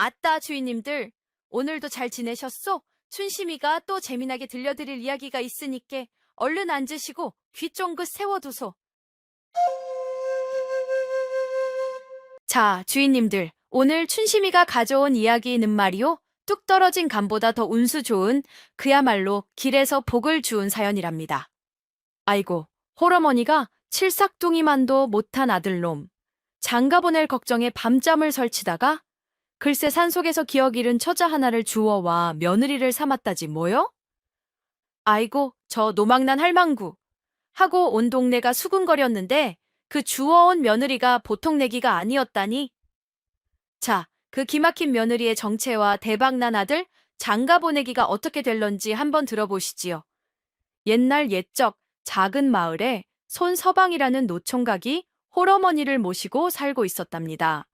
아따, 주인님들. 오늘도 잘 지내셨소? 춘심이가 또 재미나게 들려드릴 이야기가 있으니께 얼른 앉으시고 귀 쫑긋 세워두소. 자, 주인님들. 오늘 춘심이가 가져온 이야기는 말이요. 뚝 떨어진 감보다 더 운수 좋은 그야말로 길에서 복을 주운 사연이랍니다. 아이고, 홀어머니가 칠삭둥이만도 못한 아들놈. 장가 보낼 걱정에 밤잠을 설치다가 글쎄 산속에서 기억 잃은 처자 하나를 주워와 며느리를 삼았다지 뭐요? 아이고, 저 노망난 할망구. 하고 온 동네가 수군거렸는데 그 주워온 며느리가 보통 내기가 아니었다니. 자, 그 기막힌 며느리의 정체와 대박난 아들 장가 보내기가 어떻게 될런지 한번 들어보시지요. 옛날 옛적 작은 마을에 손서방이라는 노총각이 홀어머니를 모시고 살고 있었답니다.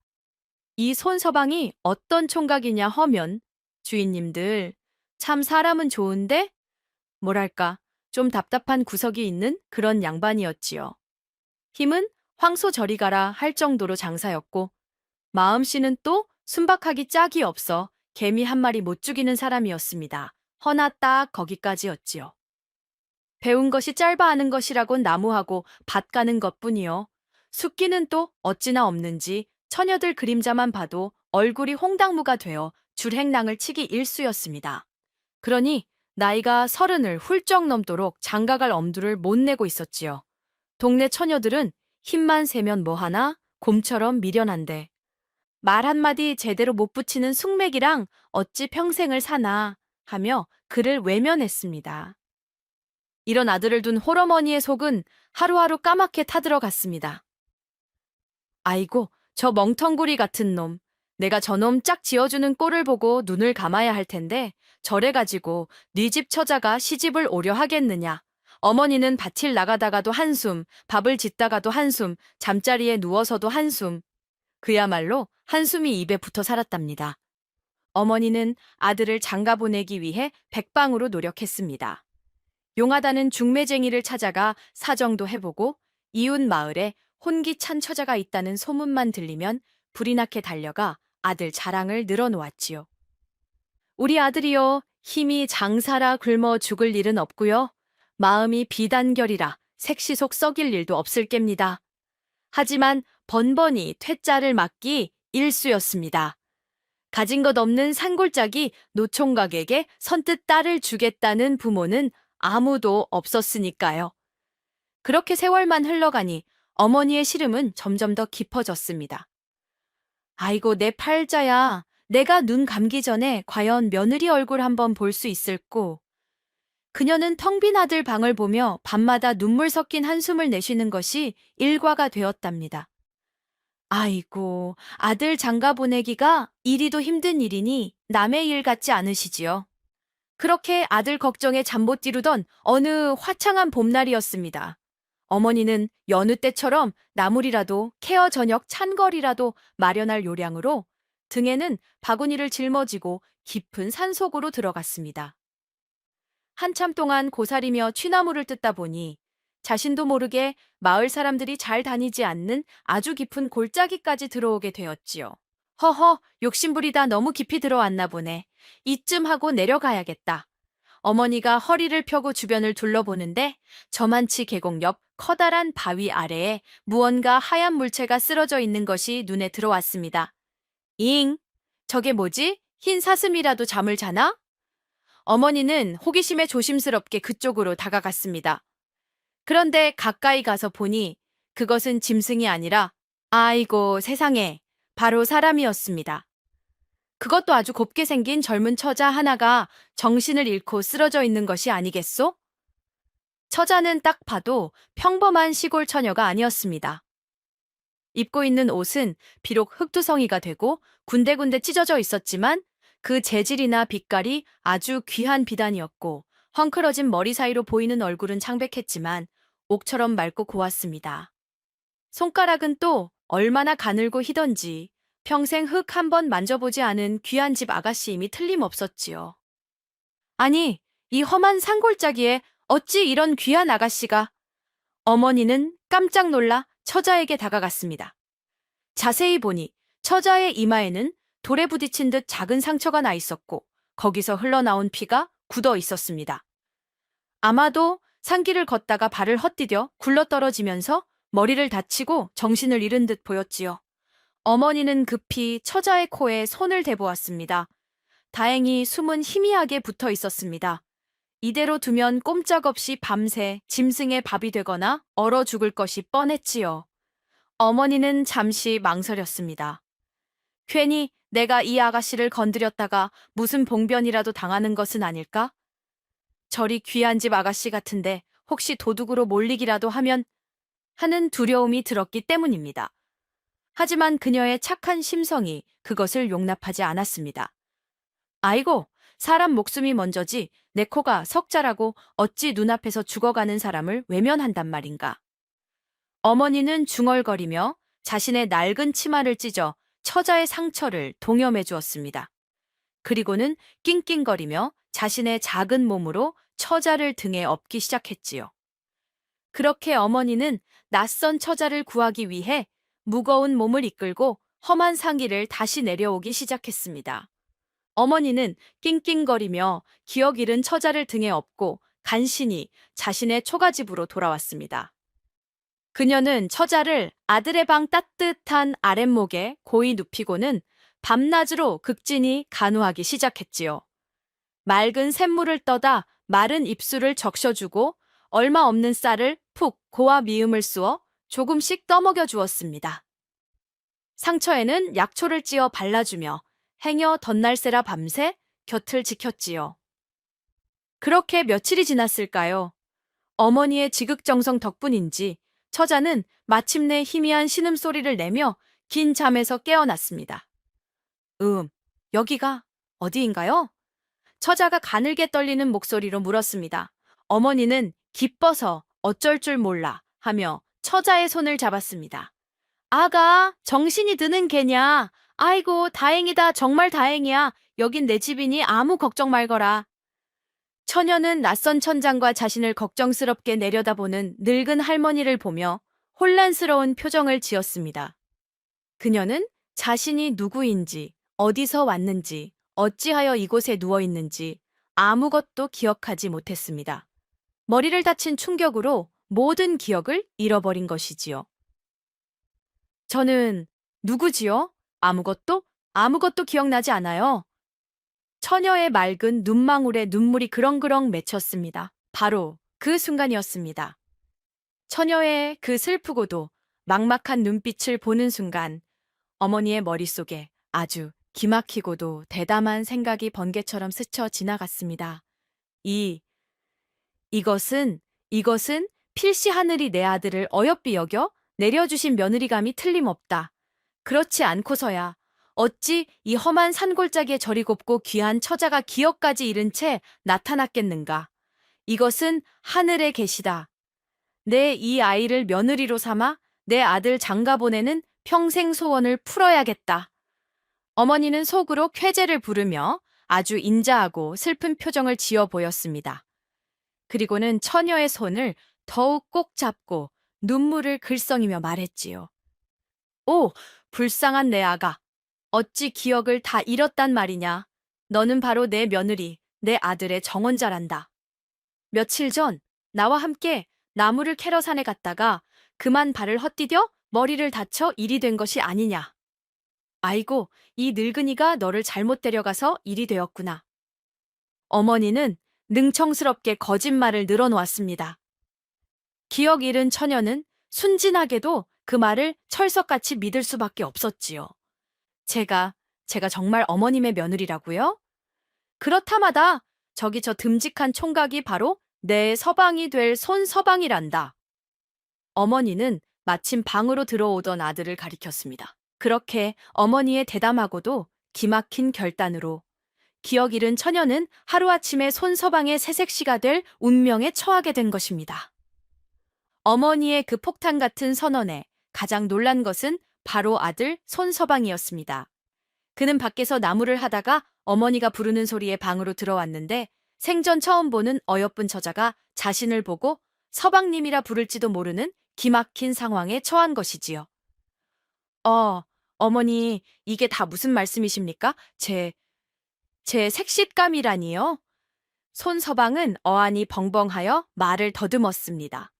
이 손서방이 어떤 총각이냐 하면 주인님들 참 사람은 좋은데 뭐랄까 좀 답답한 구석이 있는 그런 양반이었지요. 힘은 황소 저리 가라 할 정도로 장사였고 마음씨는 또 순박하기 짝이 없어 개미 한 마리 못 죽이는 사람이었습니다. 허나 딱 거기까지였지요. 배운 것이 짧아 하는 것이라곤 나무하고 밭 가는 것뿐이요. 숙기는 또 어찌나 없는지 처녀들 그림자만 봐도 얼굴이 홍당무가 되어 줄행랑을 치기 일쑤였습니다. 그러니 나이가 30을 훌쩍 넘도록 장가갈 엄두를 못 내고 있었지요. 동네 처녀들은 힘만 세면 뭐하나 곰처럼 미련한데 말 한마디 제대로 못 붙이는 숙맥이랑 어찌 평생을 사나 하며 그를 외면했습니다. 이런 아들을 둔 홀어머니의 속은 하루하루 까맣게 타들어갔습니다. 아이고, 저 멍텅구리 같은 놈. 내가 저놈 짝 지어주는 꼴을 보고 눈을 감아야 할 텐데 저래가지고 네 집 처자가 시집을 오려 하겠느냐. 어머니는 밭일 나가다가도 한숨, 밥을 짓다가도 한숨, 잠자리에 누워서도 한숨. 그야말로 한숨이 입에 붙어 살았답니다. 어머니는 아들을 장가 보내기 위해 백방으로 노력했습니다. 용하다는 중매쟁이를 찾아가 사정도 해보고 이웃 마을에 혼기찬 처자가 있다는 소문만 들리면 불이 나게 달려가 아들 자랑을 늘어놓았지요. 우리 아들이요, 힘이 장사라 굶어 죽을 일은 없고요. 마음이 비단결이라 색시속 썩일 일도 없을 겝니다. 하지만 번번이 퇴짜를 맞기 일쑤였습니다. 가진 것 없는 산골짜기 노총각에게 선뜻 딸을 주겠다는 부모는 아무도 없었으니까요. 그렇게 세월만 흘러가니 어머니의 시름은 점점 더 깊어졌습니다. 아이고 내 팔자야. 내가 눈 감기 전에 과연 며느리 얼굴 한번 볼 수 있을꼬. 그녀는 텅 빈 아들 방을 보며 밤마다 눈물 섞인 한숨을 내쉬는 것이 일과가 되었답니다. 아이고, 아들 장가 보내기가 이리도 힘든 일이니 남의 일 같지 않으시지요. 그렇게 아들 걱정에 잠 못 이루던 어느 화창한 봄날이었습니다. 어머니는 여느 때처럼 나물이라도 케어 저녁 찬거리라도 마련할 요량으로 등에는 바구니를 짊어지고 깊은 산속으로 들어갔습니다. 한참 동안 고사리며 취나무를 뜯다 보니 자신도 모르게 마을 사람들이 잘 다니지 않는 아주 깊은 골짜기까지 들어오게 되었지요. 허허, 욕심부리다 너무 깊이 들어왔나 보네. 이쯤 하고 내려가야겠다. 어머니가 허리를 펴고 주변을 둘러보는데 저만치 계곡 옆 커다란 바위 아래에 무언가 하얀 물체가 쓰러져 있는 것이 눈에 들어왔습니다. 잉, 저게 뭐지? 흰 사슴이라도 잠을 자나? 어머니는 호기심에 조심스럽게 그쪽으로 다가갔습니다. 그런데 가까이 가서 보니 그것은 짐승이 아니라 아이고 세상에 바로 사람이었습니다. 그것도 아주 곱게 생긴 젊은 처자 하나가 정신을 잃고 쓰러져 있는 것이 아니겠소? 처자는 딱 봐도 평범한 시골 처녀가 아니었습니다. 입고 있는 옷은 비록 흙두성이가 되고 군데군데 찢어져 있었지만 그 재질이나 빛깔이 아주 귀한 비단이었고 헝클어진 머리 사이로 보이는 얼굴은 창백했지만 옥처럼 맑고 고왔습니다. 손가락은 또 얼마나 가늘고 희던지 평생 흙 한 번 만져보지 않은 귀한 집 아가씨임이 틀림없었지요. 아니, 이 험한 산골짜기에 어찌 이런 귀한 아가씨가. 어머니는 깜짝 놀라 처자에게 다가갔습니다. 자세히 보니 처자의 이마에는 돌에 부딪힌 듯 작은 상처가 나 있었고 거기서 흘러나온 피가 굳어 있었습니다. 아마도 산길을 걷다가 발을 헛디뎌 굴러떨어지면서 머리를 다치고 정신을 잃은 듯 보였지요. 어머니는 급히 처자의 코에 손을 대보았습니다. 다행히 숨은 희미하게 붙어 있었습니다. 이대로 두면 꼼짝없이 밤새 짐승의 밥이 되거나 얼어 죽을 것이 뻔했지요. 어머니는 잠시 망설였습니다. 괜히 내가 이 아가씨를 건드렸다가 무슨 봉변이라도 당하는 것은 아닐까? 저리 귀한 집 아가씨 같은데 혹시 도둑으로 몰리기라도 하면 하는 두려움이 들었기 때문입니다. 하지만 그녀의 착한 심성이 그것을 용납하지 않았습니다. 아이고, 사람 목숨이 먼저지 내 코가 석자라고 어찌 눈앞에서 죽어가는 사람을 외면한단 말인가. 어머니는 중얼거리며 자신의 낡은 치마를 찢어 처자의 상처를 동염해 주었습니다. 그리고는 낑낑거리며 자신의 작은 몸으로 처자를 등에 업기 시작했지요. 그렇게 어머니는 낯선 처자를 구하기 위해 무거운 몸을 이끌고 험한 상길을 다시 내려오기 시작했습니다. 어머니는 낑낑거리며 기억 잃은 처자를 등에 업고 간신히 자신의 초가집으로 돌아왔습니다. 그녀는 처자를 아들의 방 따뜻한 아랫목에 고이 눕히고는 밤낮으로 극진히 간호하기 시작했지요. 맑은 샘물을 떠다 마른 입술을 적셔주고 얼마 없는 쌀을 푹 고와 미음을 쑤어 조금씩 떠먹여 주었습니다. 상처에는 약초를 찧어 발라주며 행여 덧날새라 밤새 곁을 지켰지요. 그렇게 며칠이 지났을까요? 어머니의 지극정성 덕분인지 처자는 마침내 희미한 신음소리를 내며 긴 잠에서 깨어났습니다. 여기가 어디인가요? 처자가 가늘게 떨리는 목소리로 물었습니다. 어머니는 기뻐서 어쩔 줄 몰라 하며 처자의 손을 잡았습니다. 아가, 정신이 드는 개냐? 아이고, 다행이다. 정말 다행이야. 여긴 내 집이니 아무 걱정 말거라. 처녀는 낯선 천장과 자신을 걱정스럽게 내려다보는 늙은 할머니를 보며 혼란스러운 표정을 지었습니다. 그녀는 자신이 누구인지, 어디서 왔는지, 어찌하여 이곳에 누워 있는지 아무것도 기억하지 못했습니다. 머리를 다친 충격으로 모든 기억을 잃어버린 것이지요. 저는 누구지요? 아무것도 기억나지 않아요. 처녀의 맑은 눈망울에 눈물이 그렁그렁 맺혔습니다. 바로 그 순간이었습니다. 처녀의 그 슬프고도 막막한 눈빛을 보는 순간 어머니의 머릿속에 아주 기막히고도 대담한 생각이 번개처럼 스쳐 지나갔습니다. 이것은 필시 하늘이 내 아들을 어여삐 여겨 내려주신 며느리감이 틀림없다. 그렇지 않고서야 어찌 이 험한 산골짜기에 저리 곱고 귀한 처자가 기억까지 잃은 채 나타났겠는가. 이것은 하늘의 계시다. 내 이 아이를 며느리로 삼아 내 아들 장가 보내는 평생 소원을 풀어야겠다. 어머니는 속으로 쾌재를 부르며 아주 인자하고 슬픈 표정을 지어 보였습니다. 그리고는 처녀의 손을 더욱 꼭 잡고 눈물을 글썽이며 말했지요. 오, 불쌍한 내 아가. 어찌 기억을 다 잃었단 말이냐. 너는 바로 내 며느리, 내 아들의 정혼자란다. 며칠 전 나와 함께 나무를 캐러 산에 갔다가 그만 발을 헛디뎌 머리를 다쳐 일이 된 것이 아니냐. 아이고, 이 늙은이가 너를 잘못 데려가서 일이 되었구나. 어머니는 능청스럽게 거짓말을 늘어놓았습니다. 기억 잃은 처녀는 순진하게도 그 말을 철석같이 믿을 수밖에 없었지요. 제가 정말 어머님의 며느리라고요? 그렇다마다 저기 저 듬직한 총각이 바로 내 서방이 될 손서방이란다. 어머니는 마침 방으로 들어오던 아들을 가리켰습니다. 그렇게 어머니의 대담하고도 기막힌 결단으로 기억 잃은 처녀는 하루아침에 손서방의 새색시가 될 운명에 처하게 된 것입니다. 어머니의 그 폭탄 같은 선언에 가장 놀란 것은 바로 아들 손서방이었습니다. 그는 밖에서 나무를 하다가 어머니가 부르는 소리에 방으로 들어왔는데 생전 처음 보는 어여쁜 처자가 자신을 보고 서방님이라 부를지도 모르는 기막힌 상황에 처한 것이지요. 어머니, 이게 다 무슨 말씀이십니까? 제 색시감이라니요? 손서방은 어안이 벙벙하여 말을 더듬었습니다.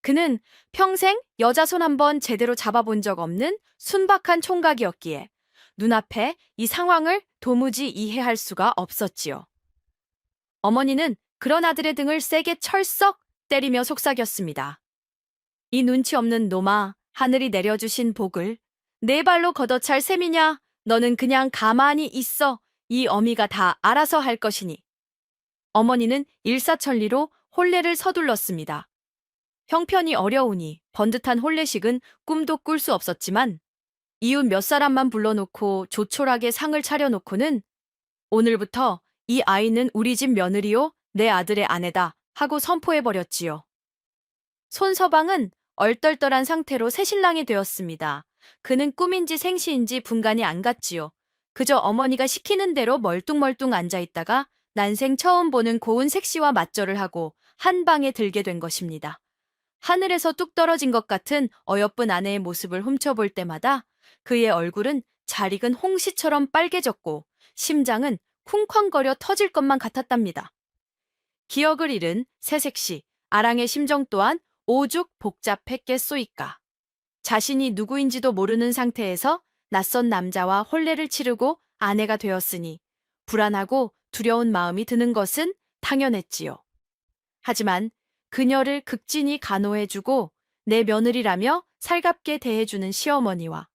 그는 평생 여자 손 한 번 제대로 잡아본 적 없는 순박한 총각이었기에 눈앞에 이 상황을 도무지 이해할 수가 없었지요. 어머니는 그런 아들의 등을 세게 철썩 때리며 속삭였습니다. 이 눈치 없는 놈아, 하늘이 내려주신 복을 네 발로 걷어찰 셈이냐? 너는 그냥 가만히 있어. 이 어미가 다 알아서 할 것이니. 어머니는 일사천리로 혼례를 서둘렀습니다. 형편이 어려우니 번듯한 혼례식은 꿈도 꿀 수 없었지만 이웃 몇 사람만 불러놓고 조촐하게 상을 차려놓고는 오늘부터 이 아이는 우리 집 며느리요, 내 아들의 아내다 하고 선포해버렸지요. 손서방은 얼떨떨한 상태로 새신랑이 되었습니다. 그는 꿈인지 생시인지 분간이 안 갔지요. 그저 어머니가 시키는 대로 멀뚱멀뚱 앉아있다가 난생 처음 보는 고운 색시와 맞절을 하고 한 방에 들게 된 것입니다. 하늘에서 뚝 떨어진 것 같은 어여쁜 아내의 모습을 훔쳐볼 때마다 그의 얼굴은 잘 익은 홍시처럼 빨개졌고 심장은 쿵쾅거려 터질 것만 같았답니다. 기억을 잃은 새색시, 아랑의 심정 또한 오죽 복잡했겠소이까. 자신이 누구인지도 모르는 상태에서 낯선 남자와 혼례를 치르고 아내가 되었으니 불안하고 두려운 마음이 드는 것은 당연했지요. 하지만 그녀를 극진히 간호해주고 내 며느리라며 살갑게 대해주는 시어머니와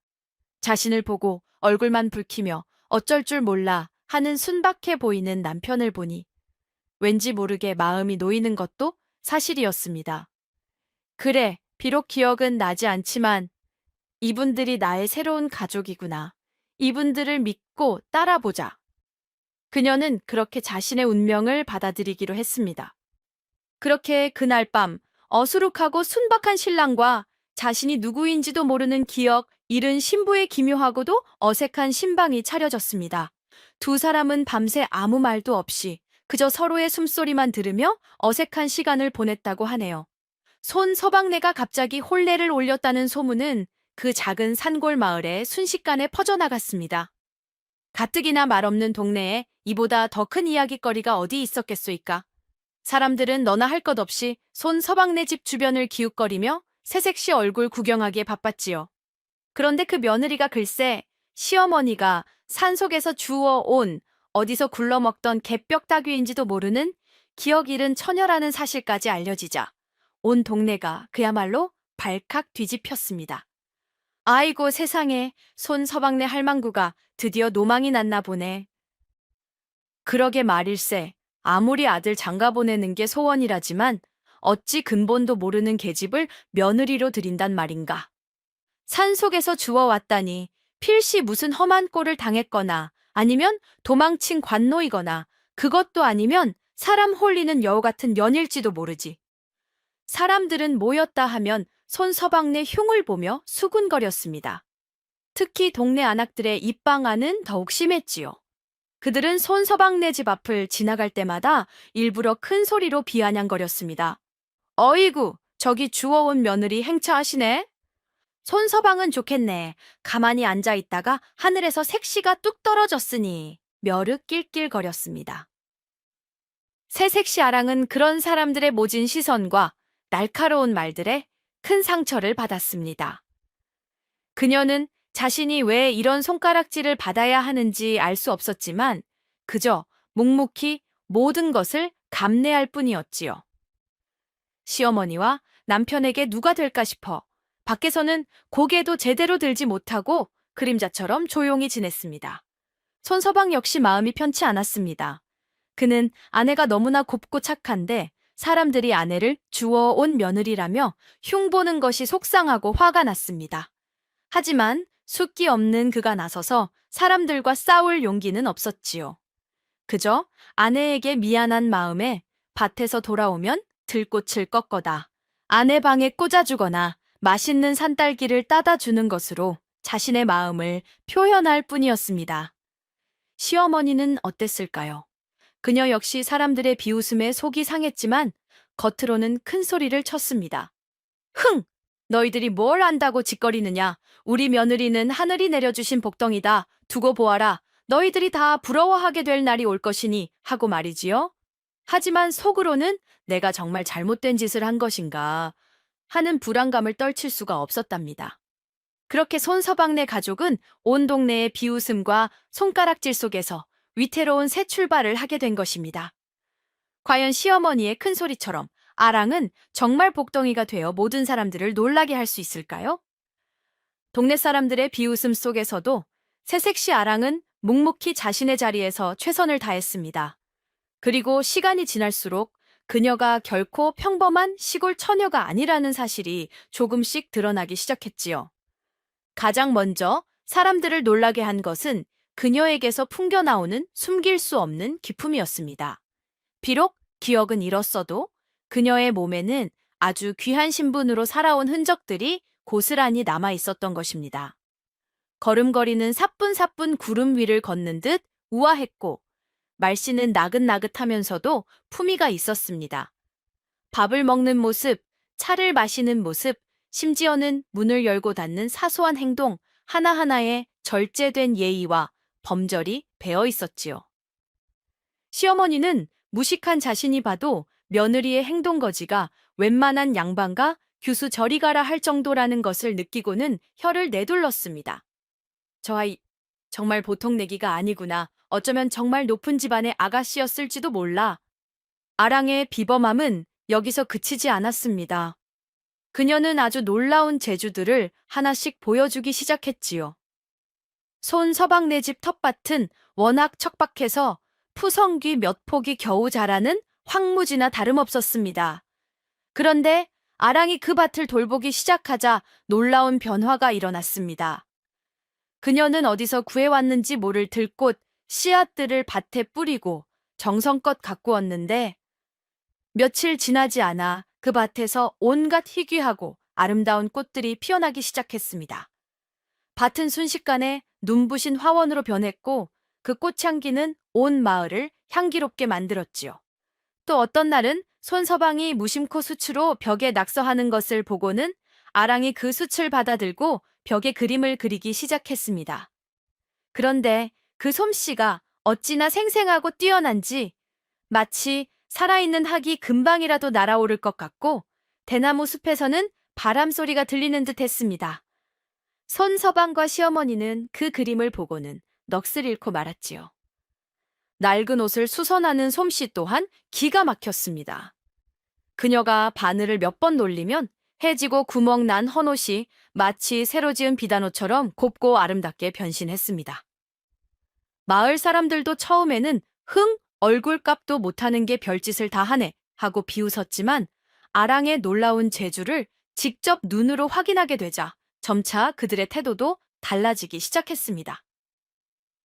자신을 보고 얼굴만 붉히며 어쩔 줄 몰라 하는 순박해 보이는 남편을 보니 왠지 모르게 마음이 놓이는 것도 사실이었습니다. 그래, 비록 기억은 나지 않지만 이분들이 나의 새로운 가족이구나. 이분들을 믿고 따라보자. 그녀는 그렇게 자신의 운명을 받아들이기로 했습니다. 그렇게 그날 밤 어수룩하고 순박한 신랑과 자신이 누구인지도 모르는 기억 잃은 신부의 기묘하고도 어색한 신방이 차려졌습니다. 두 사람은 밤새 아무 말도 없이 그저 서로의 숨소리만 들으며 어색한 시간을 보냈다고 하네요. 손서방네가 갑자기 혼례를 올렸다는 소문은 그 작은 산골 마을에 순식간에 퍼져나갔습니다. 가뜩이나 말없는 동네에 이보다 더 큰 이야깃거리가 어디 있었겠소이까. 사람들은 너나 할 것 없이 손서방네 집 주변을 기웃거리며 새색시 얼굴 구경하기에 바빴지요. 그런데 그 며느리가 글쎄 시어머니가 산속에서 주워온 어디서 굴러먹던 개뼈따귀인지도 모르는 기억 잃은 처녀라는 사실까지 알려지자 온 동네가 그야말로 발칵 뒤집혔습니다. 아이고 세상에, 손서방네 할망구가 드디어 노망이 났나 보네. 그러게 말일세. 아무리 아들 장가 보내는 게 소원이라지만 어찌 근본도 모르는 계집을 며느리로 들인단 말인가. 산속에서 주워왔다니 필시 무슨 험한 꼴을 당했거나 아니면 도망친 관노이거나 그것도 아니면 사람 홀리는 여우 같은 년일지도 모르지. 사람들은 모였다 하면 손서방네 흉을 보며 수군거렸습니다. 특히 동네 안악들의 입방아는 더욱 심했지요. 그들은 손서방네 집 앞을 지나갈 때마다 일부러 큰 소리로 비아냥거렸습니다. 어이구, 저기 주워온 며느리 행차하시네. 손서방은 좋겠네. 가만히 앉아있다가 하늘에서 색시가 뚝 떨어졌으니 멸흑 낄낄거렸습니다. 새색시 아랑은 그런 사람들의 모진 시선과 날카로운 말들에 큰 상처를 받았습니다. 그녀는 자신이 왜 이런 손가락질을 받아야 하는지 알 수 없었지만 그저 묵묵히 모든 것을 감내할 뿐이었지요. 시어머니와 남편에게 누가 될까 싶어 밖에서는 고개도 제대로 들지 못하고 그림자처럼 조용히 지냈습니다. 손서방 역시 마음이 편치 않았습니다. 그는 아내가 너무나 곱고 착한데 사람들이 아내를 주워온 며느리라며 흉보는 것이 속상하고 화가 났습니다. 하지만 숫기 없는 그가 나서서 사람들과 싸울 용기는 없었지요. 그저 아내에게 미안한 마음에 밭에서 돌아오면 들꽃을 꺾거나 아내 방에 꽂아주거나 맛있는 산딸기를 따다 주는 것으로 자신의 마음을 표현할 뿐이었습니다. 시어머니는 어땠을까요? 그녀 역시 사람들의 비웃음에 속이 상했지만 겉으로는 큰 소리를 쳤습니다. 흥! 너희들이 뭘 안다고 짓거리느냐? 우리 며느리는 하늘이 내려주신 복덩이다. 두고 보아라. 너희들이 다 부러워하게 될 날이 올 것이니 하고 말이지요. 하지만 속으로는 내가 정말 잘못된 짓을 한 것인가 하는 불안감을 떨칠 수가 없었답니다. 그렇게 손서방네 가족은 온 동네의 비웃음과 손가락질 속에서 위태로운 새 출발을 하게 된 것입니다. 과연 시어머니의 큰 소리처럼 아랑은 정말 복덩이가 되어 모든 사람들을 놀라게 할 수 있을까요? 동네 사람들의 비웃음 속에서도 새색시 아랑은 묵묵히 자신의 자리에서 최선을 다했습니다. 그리고 시간이 지날수록 그녀가 결코 평범한 시골 처녀가 아니라는 사실이 조금씩 드러나기 시작했지요. 가장 먼저 사람들을 놀라게 한 것은 그녀에게서 풍겨나오는 숨길 수 없는 기품이었습니다. 비록 기억은 잃었어도 그녀의 몸에는 아주 귀한 신분으로 살아온 흔적들이 고스란히 남아 있었던 것입니다. 걸음걸이는 사뿐사뿐 구름 위를 걷는 듯 우아했고 말씨는 나긋나긋하면서도 품위가 있었습니다. 밥을 먹는 모습, 차를 마시는 모습, 심지어는 문을 열고 닫는 사소한 행동 하나하나에 절제된 예의와 범절이 배어 있었지요. 시어머니는 무식한 자신이 봐도 며느리의 행동거지가 웬만한 양반과 규수 저리 가라 할 정도라는 것을 느끼고는 혀를 내둘렀습니다. 저 아이 정말 보통 내기가 아니구나. 어쩌면 정말 높은 집안의 아가씨였을지도 몰라. 아랑의 비범함은 여기서 그치지 않았습니다. 그녀는 아주 놀라운 재주들을 하나씩 보여주기 시작했지요. 손서방네 집 텃밭은 워낙 척박해서 푸성귀 몇 폭이 겨우 자라는 황무지나 다름없었습니다. 그런데 아랑이 그 밭을 돌보기 시작하자 놀라운 변화가 일어났습니다. 그녀는 어디서 구해왔는지 모를 들꽃, 씨앗들을 밭에 뿌리고 정성껏 가꾸었는데 며칠 지나지 않아 그 밭에서 온갖 희귀하고 아름다운 꽃들이 피어나기 시작했습니다. 밭은 순식간에 눈부신 화원으로 변했고 그 꽃향기는 온 마을을 향기롭게 만들었지요. 또 어떤 날은 손서방이 무심코 수치로 벽에 낙서하는 것을 보고는 아랑이 그 숯을 받아들고 벽에 그림을 그리기 시작했습니다. 그런데 그 솜씨가 어찌나 생생하고 뛰어난지 마치 살아있는 학이 금방이라도 날아오를 것 같고 대나무 숲에서는 바람 소리가 들리는 듯 했습니다. 손서방과 시어머니는 그 그림을 보고는 넋을 잃고 말았지요. 낡은 옷을 수선하는 솜씨 또한 기가 막혔습니다. 그녀가 바늘을 몇 번 놀리면 해지고 구멍 난 헌옷이 마치 새로 지은 비단옷처럼 곱고 아름답게 변신했습니다. 마을 사람들도 처음에는 얼굴값도 못하는 게 별짓을 다 하네 하고 비웃었지만 아랑의 놀라운 재주를 직접 눈으로 확인하게 되자 점차 그들의 태도도 달라지기 시작했습니다.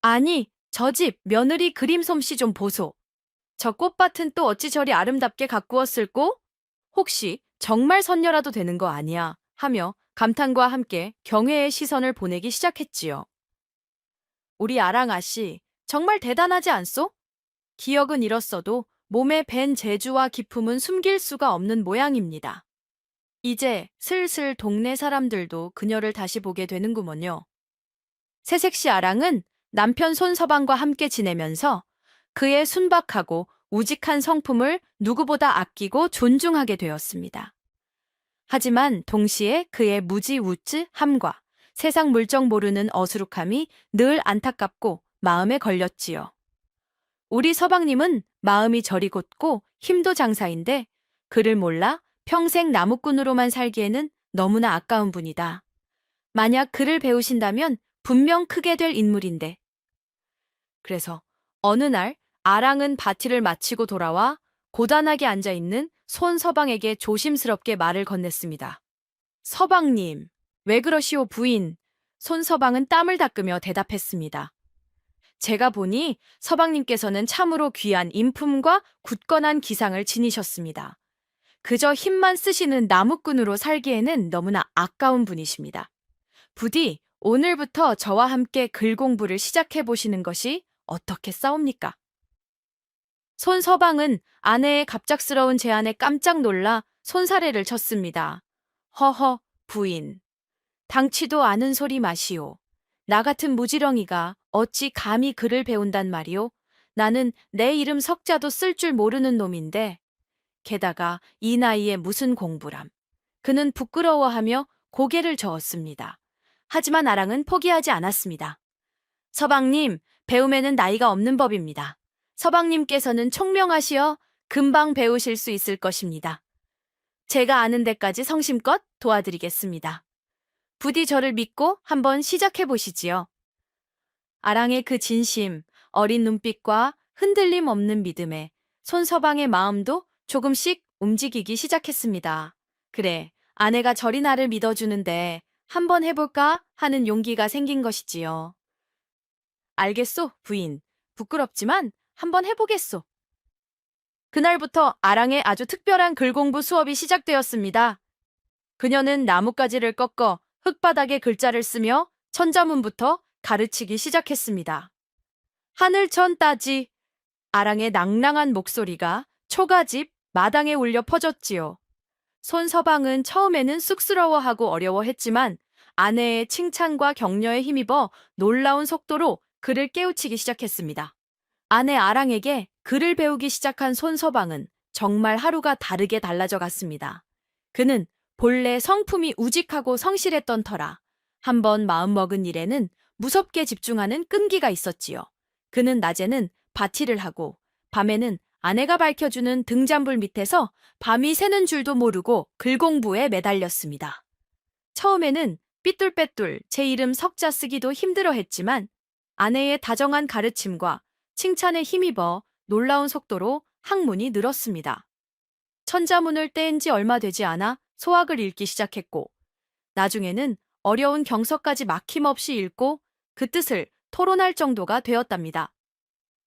아니, 저 집 며느리 그림 솜씨 좀 보소. 저 꽃밭은 또 어찌 저리 아름답게 가꾸었을꼬? 혹시 정말 선녀라도 되는 거 아니야? 하며 감탄과 함께 경외의 시선을 보내기 시작했지요. 우리 아랑 아씨 정말 대단하지 않소? 기억은 잃었어도 몸에 밴 재주와 기품은 숨길 수가 없는 모양입니다. 이제 슬슬 동네 사람들도 그녀를 다시 보게 되는구먼요. 새색시 아랑은 남편 손서방과 함께 지내면서 그의 순박하고 우직한 성품을 누구보다 아끼고 존중하게 되었습니다. 하지만 동시에 그의 무지우즈함과 세상 물정 모르는 어수룩함이 늘 안타깝고 마음에 걸렸지요. 우리 서방님은 마음이 저리 곧고 힘도 장사인데 그를 몰라 평생 나무꾼으로만 살기에는 너무나 아까운 분이다. 만약 그를 배우신다면 분명 크게 될 인물인데. 그래서 어느 날 아랑은 바티를 마치고 돌아와 고단하게 앉아있는 손서방에게 조심스럽게 말을 건넸습니다. 서방님, 왜 그러시오 부인? 손서방은 땀을 닦으며 대답했습니다. 제가 보니 서방님께서는 참으로 귀한 인품과 굳건한 기상을 지니셨습니다. 그저 힘만 쓰시는 나무꾼으로 살기에는 너무나 아까운 분이십니다. 부디 오늘부터 저와 함께 글 공부를 시작해 보시는 것이 어떻게 싸웁니까? 손서방은 아내의 갑작스러운 제안에 깜짝 놀라 손사래를 쳤습니다. 허허, 부인. 당치도 않은 소리 마시오. 나 같은 무지렁이가 어찌 감히 글을 배운단 말이오? 나는 내 이름 석자도 쓸 줄 모르는 놈인데. 게다가 이 나이에 무슨 공부람. 그는 부끄러워하며 고개를 저었습니다. 하지만 아랑은 포기하지 않았습니다. 서방님, 배움에는 나이가 없는 법입니다. 서방님께서는 총명하시어 금방 배우실 수 있을 것입니다. 제가 아는 데까지 성심껏 도와드리겠습니다. 부디 저를 믿고 한번 시작해 보시지요. 아랑의 그 진심, 어린 눈빛과 흔들림 없는 믿음에 손서방의 마음도 조금씩 움직이기 시작했습니다. 그래, 아내가 저리 나를 믿어주는데 한번 해볼까 하는 용기가 생긴 것이지요. 알겠소, 부인. 부끄럽지만 한번 해보겠소. 그날부터 아랑의 아주 특별한 글공부 수업이 시작되었습니다. 그녀는 나뭇가지를 꺾어 흙바닥에 글자를 쓰며 천자문부터 가르치기 시작했습니다. 하늘천 따지. 아랑의 낭랑한 목소리가 초가집 마당에 울려 퍼졌지요. 손서방은 처음에는 쑥스러워하고 어려워했지만 아내의 칭찬과 격려에 힘입어 놀라운 속도로 글을 깨우치기 시작했습니다. 아내 아랑에게 글을 배우기 시작한 손서방은 정말 하루가 다르게 달라져 갔습니다. 그는 본래 성품이 우직하고 성실했던 터라 한번 마음먹은 일에는 무섭게 집중하는 끈기가 있었지요. 그는 낮에는 바티를 하고 밤에는 아내가 밝혀주는 등잔불 밑에서 밤이 새는 줄도 모르고 글 공부에 매달렸습니다. 처음에는 삐뚤빼뚤 제 이름 석자 쓰기도 힘들어했지만 아내의 다정한 가르침과 칭찬에 힘입어 놀라운 속도로 학문이 늘었습니다. 천자문을 뗀 지 얼마 되지 않아 소학을 읽기 시작했고 나중에는 어려운 경서까지 막힘없이 읽고 그 뜻을 토론할 정도가 되었답니다.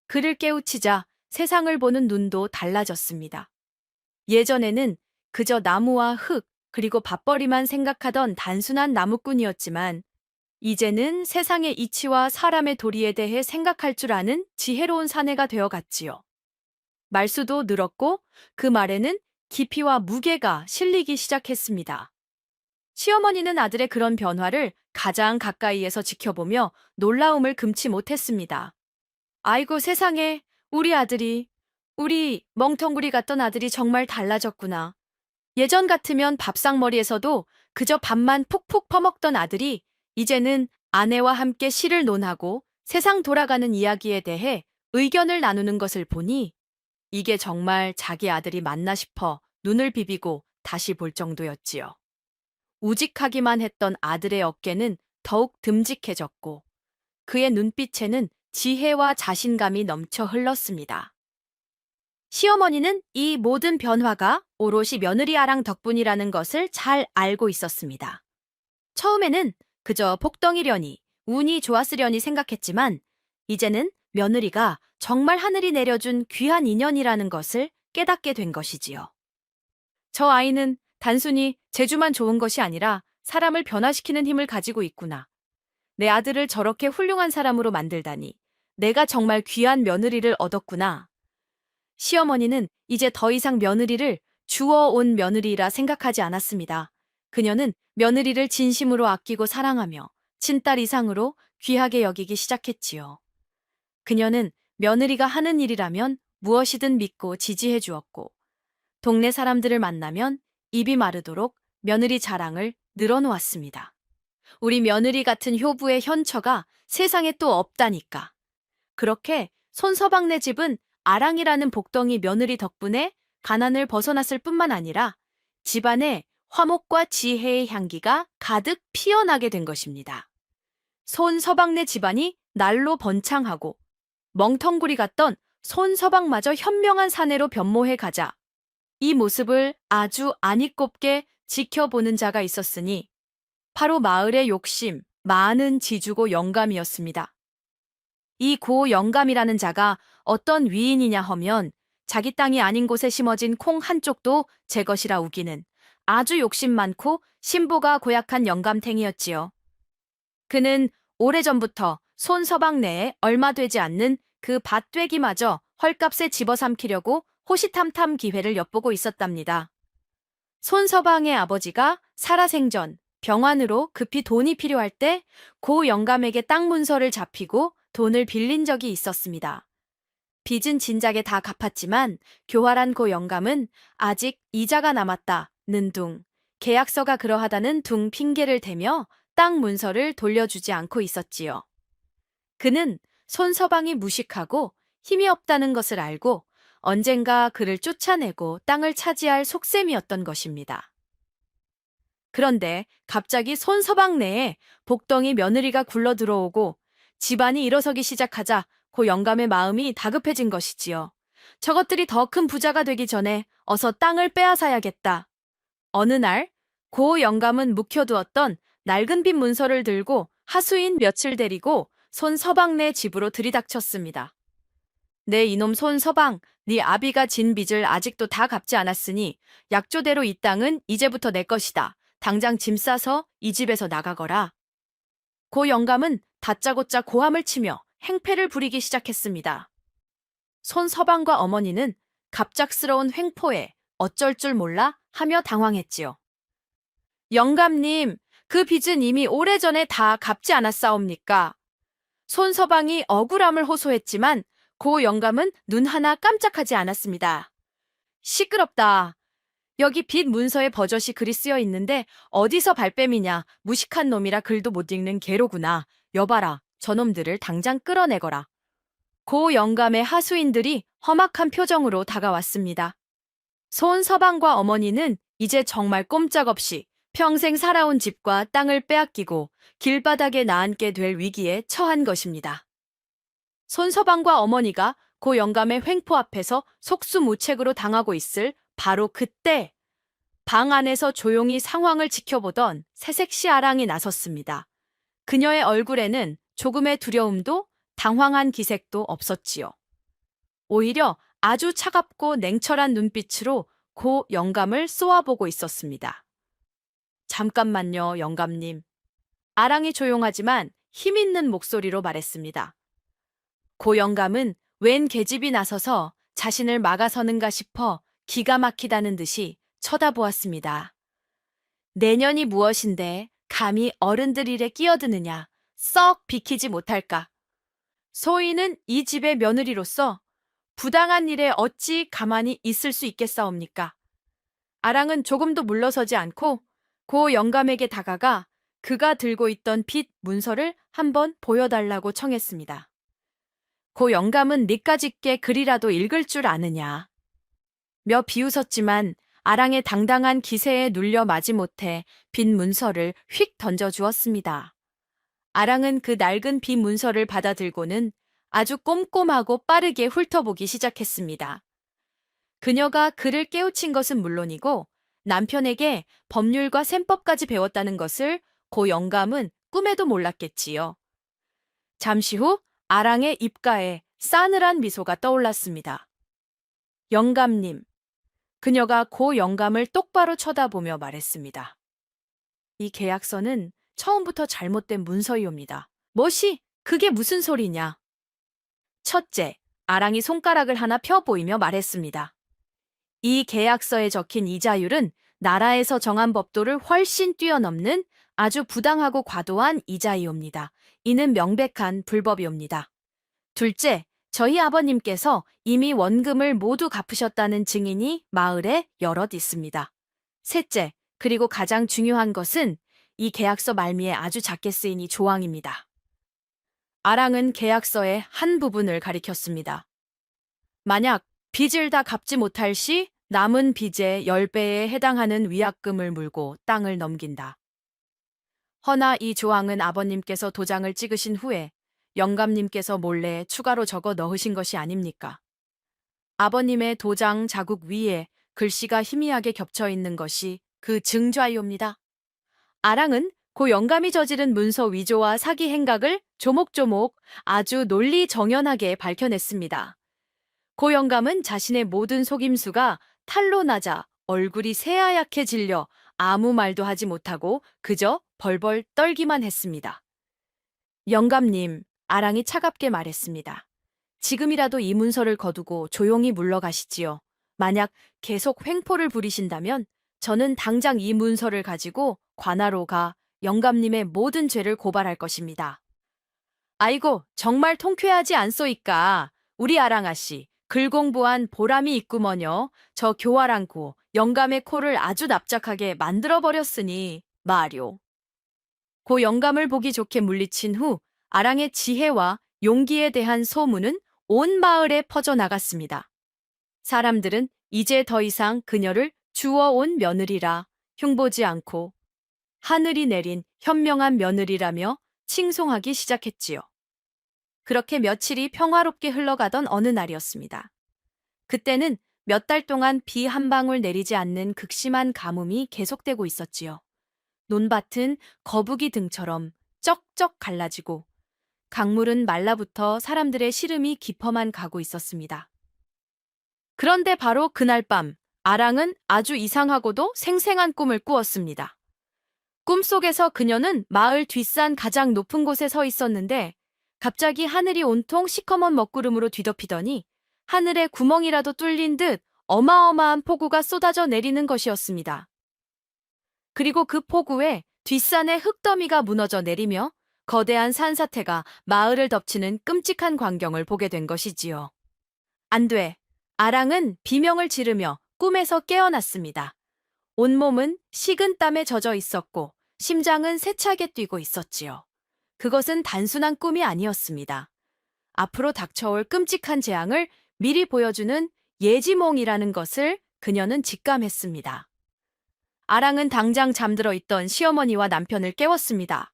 글을 깨우치자 세상을 보는 눈도 달라졌습니다. 예전에는 그저 나무와 흙 그리고 밥벌이만 생각하던 단순한 나무꾼이었지만 이제는 세상의 이치와 사람의 도리에 대해 생각할 줄 아는 지혜로운 사내가 되어갔지요. 말수도 늘었고 그 말에는 깊이와 무게가 실리기 시작했습니다. 시어머니는 아들의 그런 변화를 가장 가까이에서 지켜보며 놀라움을 금치 못했습니다. 아이고 세상에, 우리 멍텅구리 같던 아들이 정말 달라졌구나. 예전 같으면 밥상머리에서도 그저 밥만 푹푹 퍼먹던 아들이 이제는 아내와 함께 시를 논하고 세상 돌아가는 이야기에 대해 의견을 나누는 것을 보니 이게 정말 자기 아들이 맞나 싶어 눈을 비비고 다시 볼 정도였지요. 우직하기만 했던 아들의 어깨는 더욱 듬직해졌고 그의 눈빛에는 지혜와 자신감이 넘쳐 흘렀습니다. 시어머니는 이 모든 변화가 오롯이 며느리 아랑 덕분이라는 것을 잘 알고 있었습니다. 처음에는 그저 복덩이려니, 운이 좋았으려니 생각했지만 이제는 며느리가 정말 하늘이 내려준 귀한 인연이라는 것을 깨닫게 된 것이지요. 저 아이는 단순히 재주만 좋은 것이 아니라 사람을 변화시키는 힘을 가지고 있구나. 내 아들을 저렇게 훌륭한 사람으로 만들다니 내가 정말 귀한 며느리를 얻었구나. 시어머니는 이제 더 이상 며느리를 주워온 며느리라 생각하지 않았습니다. 그녀는 며느리를 진심으로 아끼고 사랑하며 친딸 이상으로 귀하게 여기기 시작했지요. 그녀는 며느리가 하는 일이라면 무엇이든 믿고 지지해 주었고 동네 사람들을 만나면 입이 마르도록 며느리 자랑을 늘어놓았습니다. 우리 며느리 같은 효부의 현처가 세상에 또 없다니까. 그렇게 손서방네 집은 아랑이라는 복덩이 며느리 덕분에 가난을 벗어났을 뿐만 아니라 집안에 화목과 지혜의 향기가 가득 피어나게 된 것입니다. 손서방네 집안이 날로 번창하고 멍텅구리 같던 손서방마저 현명한 사내로 변모해 가자 이 모습을 아주 안이꼽게 지켜보는 자가 있었으니 바로 마을의 욕심, 많은 지주고 영감이었습니다. 이 고 영감이라는 자가 어떤 위인이냐 하면 자기 땅이 아닌 곳에 심어진 콩 한쪽도 제 것이라 우기는 아주 욕심 많고 신보가 고약한 영감탱이였지요. 그는 오래전부터 손서방 내에 얼마 되지 않는 그 밭되기마저 헐값에 집어삼키려고 호시탐탐 기회를 엿보고 있었답니다. 손서방의 아버지가 살아생전 병환으로 급히 돈이 필요할 때 고 영감에게 땅 문서를 잡히고 돈을 빌린 적이 있었습니다. 빚은 진작에 다 갚았지만 교활한 고 영감은 아직 이자가 남았다는 둥, 계약서가 그러하다는 둥 핑계를 대며 땅 문서를 돌려주지 않고 있었지요. 그는 손서방이 무식하고 힘이 없다는 것을 알고 언젠가 그를 쫓아내고 땅을 차지할 속셈이었던 것입니다. 그런데 갑자기 손서방 내에 복덩이 며느리가 굴러 들어오고 집안이 일어서기 시작하자 고 영감의 마음이 다급해진 것이지요. 저것들이 더 큰 부자가 되기 전에 어서 땅을 빼앗아야겠다. 어느 날 고 영감은 묵혀두었던 낡은 빈 문서를 들고 하수인 며칠 데리고 손서방네 집으로 들이닥쳤습니다. 네 이놈 손서방, 네 아비가 진 빚을 아직도 다 갚지 않았으니 약조대로 이 땅은 이제부터 내 것이다. 당장 짐 싸서 이 집에서 나가거라. 고 영감은 다짜고짜 고함을 치며 행패를 부리기 시작했습니다. 손서방과 어머니는 갑작스러운 횡포에 어쩔 줄 몰라 하며 당황했지요. 영감님, 그 빚은 이미 오래전에 다 갚지 않았사옵니까? 손서방이 억울함을 호소했지만 고 영감은 눈 하나 깜짝하지 않았습니다. 시끄럽다. 여기 빚 문서에 버젓이 글이 쓰여 있는데 어디서 발뺌이냐. 무식한 놈이라 글도 못 읽는 개로구나. 여봐라. 저놈들을 당장 끌어내거라. 고 영감의 하수인들이 험악한 표정으로 다가왔습니다. 손서방과 어머니는 이제 정말 꼼짝없이 평생 살아온 집과 땅을 빼앗기고 길바닥에 나앉게 될 위기에 처한 것입니다. 손서방과 어머니가 고 영감의 횡포 앞에서 속수무책으로 당하고 있을 바로 그때 방 안에서 조용히 상황을 지켜보던 새색시 아랑이 나섰습니다. 그녀의 얼굴에는 조금의 두려움도 당황한 기색도 없었지요. 오히려 아주 차갑고 냉철한 눈빛으로 고 영감을 쏘아보고 있었습니다. 잠깐만요, 영감님. 아랑이 조용하지만 힘있는 목소리로 말했습니다. 고 영감은 웬 계집이 나서서 자신을 막아서는가 싶어 기가 막히다는 듯이 쳐다보았습니다. 내년이 무엇인데 감히 어른들 일에 끼어드느냐, 썩 비키지 못할까. 소인은 이 집의 며느리로서 부당한 일에 어찌 가만히 있을 수 있겠사옵니까? 아랑은 조금도 물러서지 않고 고 영감에게 다가가 그가 들고 있던 빚 문서를 한번 보여달라고 청했습니다. 고 영감은 니까짓게 글이라도 읽을 줄 아느냐. 며 비웃었지만 아랑의 당당한 기세에 눌려 마지못해 빚 문서를 휙 던져주었습니다. 아랑은 그 낡은 빚 문서를 받아들고는 아주 꼼꼼하고 빠르게 훑어보기 시작했습니다. 그녀가 그를 깨우친 것은 물론이고 남편에게 법률과 셈법까지 배웠다는 것을 고 영감은 꿈에도 몰랐겠지요. 잠시 후 아랑의 입가에 싸늘한 미소가 떠올랐습니다. 영감님, 그녀가 고 영감을 똑바로 쳐다보며 말했습니다. 이 계약서는 처음부터 잘못된 문서이옵니다. 뭐시? 그게 무슨 소리냐? 첫째, 아랑이 손가락을 하나 펴 보이며 말했습니다. 이 계약서에 적힌 이자율은 나라에서 정한 법도를 훨씬 뛰어넘는 아주 부당하고 과도한 이자이옵니다. 이는 명백한 불법이옵니다. 둘째, 저희 아버님께서 이미 원금을 모두 갚으셨다는 증인이 마을에 여럿 있습니다. 셋째, 그리고 가장 중요한 것은 이 계약서 말미에 아주 작게 쓰인 이 조항입니다. 아랑은 계약서의 한 부분을 가리켰습니다. 만약 빚을 다 갚지 못할 시 남은 빚의 10배에 해당하는 위약금을 물고 땅을 넘긴다. 허나 이 조항은 아버님께서 도장을 찍으신 후에 영감님께서 몰래 추가로 적어 넣으신 것이 아닙니까? 아버님의 도장 자국 위에 글씨가 희미하게 겹쳐 있는 것이 그 증좌이옵니다. 아랑은 고 영감이 저지른 문서 위조와 사기 행각을 조목조목 아주 논리정연하게 밝혀냈습니다. 고 영감은 자신의 모든 속임수가 탈로 나자 얼굴이 새하얗게 질려 아무 말도 하지 못하고 그저 벌벌 떨기만 했습니다. 영감님, 아랑이 차갑게 말했습니다. 지금이라도 이 문서를 거두고 조용히 물러가시지요. 만약 계속 횡포를 부리신다면 저는 당장 이 문서를 가지고 관하로 가 영감님의 모든 죄를 고발할 것입니다. 아이고, 정말 통쾌하지 않소이까. 우리 아랑아씨, 글공부한 보람이 있구머녀. 저 교활한고 영감의 코를 아주 납작하게 만들어버렸으니 말요. 고 영감을 보기 좋게 물리친 후 아랑의 지혜와 용기에 대한 소문은 온 마을에 퍼져나갔습니다. 사람들은 이제 더 이상 그녀를 주워온 며느리라 흉보지 않고 하늘이 내린 현명한 며느리라며 칭송하기 시작했지요. 그렇게 며칠이 평화롭게 흘러가던 어느 날이었습니다. 그때는 몇 달 동안 비 한 방울 내리지 않는 극심한 가뭄이 계속되고 있었지요. 논밭은 거북이 등처럼 쩍쩍 갈라지고 강물은 말라붙어 사람들의 시름이 깊어만 가고 있었습니다. 그런데 바로 그날 밤 아랑은 아주 이상하고도 생생한 꿈을 꾸었습니다. 꿈속에서 그녀는 마을 뒷산 가장 높은 곳에 서 있었는데 갑자기 하늘이 온통 시커먼 먹구름으로 뒤덮이더니 하늘에 구멍이라도 뚫린 듯 어마어마한 폭우가 쏟아져 내리는 것이었습니다. 그리고 그 폭우에 뒷산의 흙더미가 무너져 내리며 거대한 산사태가 마을을 덮치는 끔찍한 광경을 보게 된 것이지요. 안 돼. 아랑은 비명을 지르며 꿈에서 깨어났습니다. 온몸은 식은 땀에 젖어 있었고 심장은 세차게 뛰고 있었지요. 그것은 단순한 꿈이 아니었습니다. 앞으로 닥쳐올 끔찍한 재앙을 미리 보여주는 예지몽이라는 것을 그녀는 직감했습니다. 아랑은 당장 잠들어 있던 시어머니와 남편을 깨웠습니다.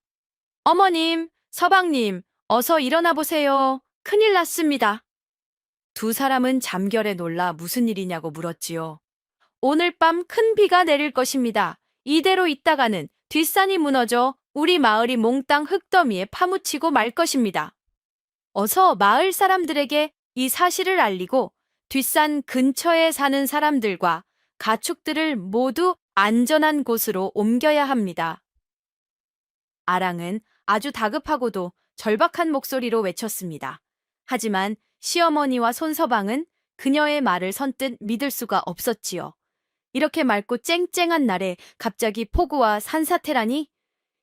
어머님, 서방님, 어서 일어나 보세요. 큰일 났습니다. 두 사람은 잠결에 놀라 무슨 일이냐고 물었지요. 오늘 밤 큰 비가 내릴 것입니다. 이대로 있다가는 뒷산이 무너져 우리 마을이 몽땅 흙더미에 파묻히고 말 것입니다. 어서 마을 사람들에게 이 사실을 알리고 뒷산 근처에 사는 사람들과 가축들을 모두 안전한 곳으로 옮겨야 합니다. 아랑은 아주 다급하고도 절박한 목소리로 외쳤습니다. 하지만 시어머니와 손서방은 그녀의 말을 선뜻 믿을 수가 없었지요. 이렇게 맑고 쨍쨍한 날에 갑자기 폭우와 산사태라니?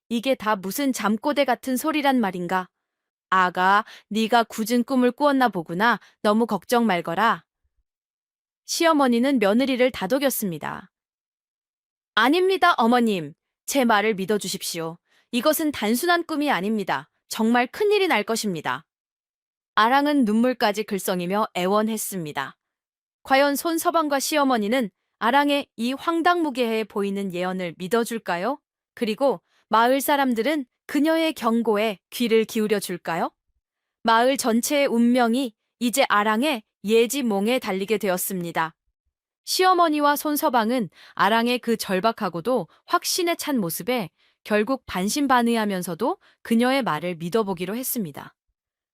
이게 다 무슨 잠꼬대 같은 소리란 말인가? 아가, 네가 굳은 꿈을 꾸었나 보구나. 너무 걱정 말거라. 시어머니는 며느리를 다독였습니다. 아닙니다, 어머님. 제 말을 믿어주십시오. 이것은 단순한 꿈이 아닙니다. 정말 큰일이 날 것입니다. 아랑은 눈물까지 글썽이며 애원했습니다. 과연 손서방과 시어머니는 아랑의 이 황당무계해 보이는 예언을 믿어줄까요? 그리고 마을 사람들은 그녀의 경고에 귀를 기울여 줄까요? 마을 전체의 운명이 이제 아랑의 예지몽에 달리게 되었습니다. 시어머니와 손서방은 아랑의 그 절박하고도 확신에 찬 모습에 결국 반신반의하면서도 그녀의 말을 믿어보기로 했습니다.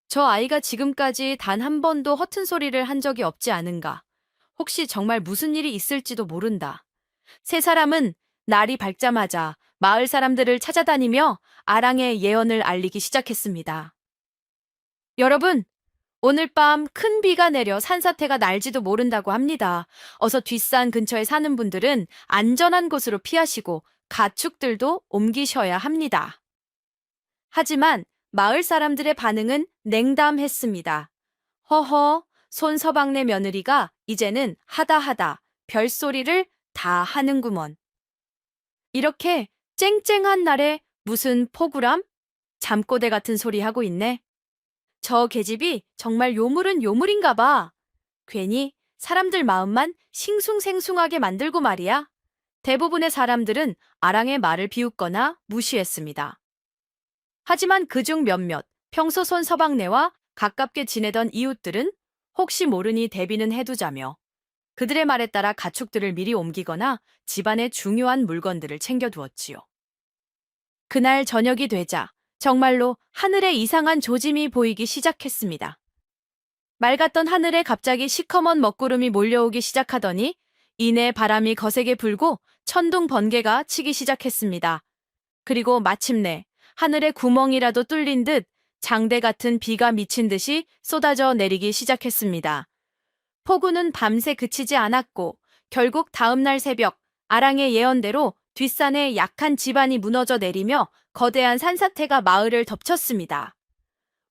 저 아이가 지금까지 단 한 번도 허튼 소리를 한 적이 없지 않은가. 혹시 정말 무슨 일이 있을지도 모른다. 세 사람은 날이 밝자마자 마을 사람들을 찾아다니며 아랑의 예언을 알리기 시작했습니다. 여러분, 오늘 밤 큰 비가 내려 산사태가 날지도 모른다고 합니다. 어서 뒷산 근처에 사는 분들은 안전한 곳으로 피하시고 가축들도 옮기셔야 합니다. 하지만 마을 사람들의 반응은 냉담했습니다. 허허, 손서방네 며느리가 이제는 하다하다 별소리를 다 하는구먼. 이렇게 쨍쨍한 날에 무슨 포구람? 잠꼬대 같은 소리 하고 있네. 저 계집이 정말 요물은 요물인가 봐. 괜히 사람들 마음만 싱숭생숭하게 만들고 말이야. 대부분의 사람들은 아랑의 말을 비웃거나 무시했습니다. 하지만 그중 몇몇 평소 손서방네와 가깝게 지내던 이웃들은 혹시 모르니 대비는 해두자며 그들의 말에 따라 가축들을 미리 옮기거나 집안의 중요한 물건들을 챙겨두었지요. 그날 저녁이 되자 정말로 하늘에 이상한 조짐이 보이기 시작했습니다. 맑았던 하늘에 갑자기 시커먼 먹구름이 몰려오기 시작하더니 이내 바람이 거세게 불고 천둥 번개가 치기 시작했습니다. 그리고 마침내 하늘에 구멍이라도 뚫린 듯 장대 같은 비가 미친 듯이 쏟아져 내리기 시작했습니다. 폭우는 밤새 그치지 않았고 결국 다음날 새벽 아랑의 예언대로 뒷산에 약한 지반이 무너져 내리며 거대한 산사태가 마을을 덮쳤습니다.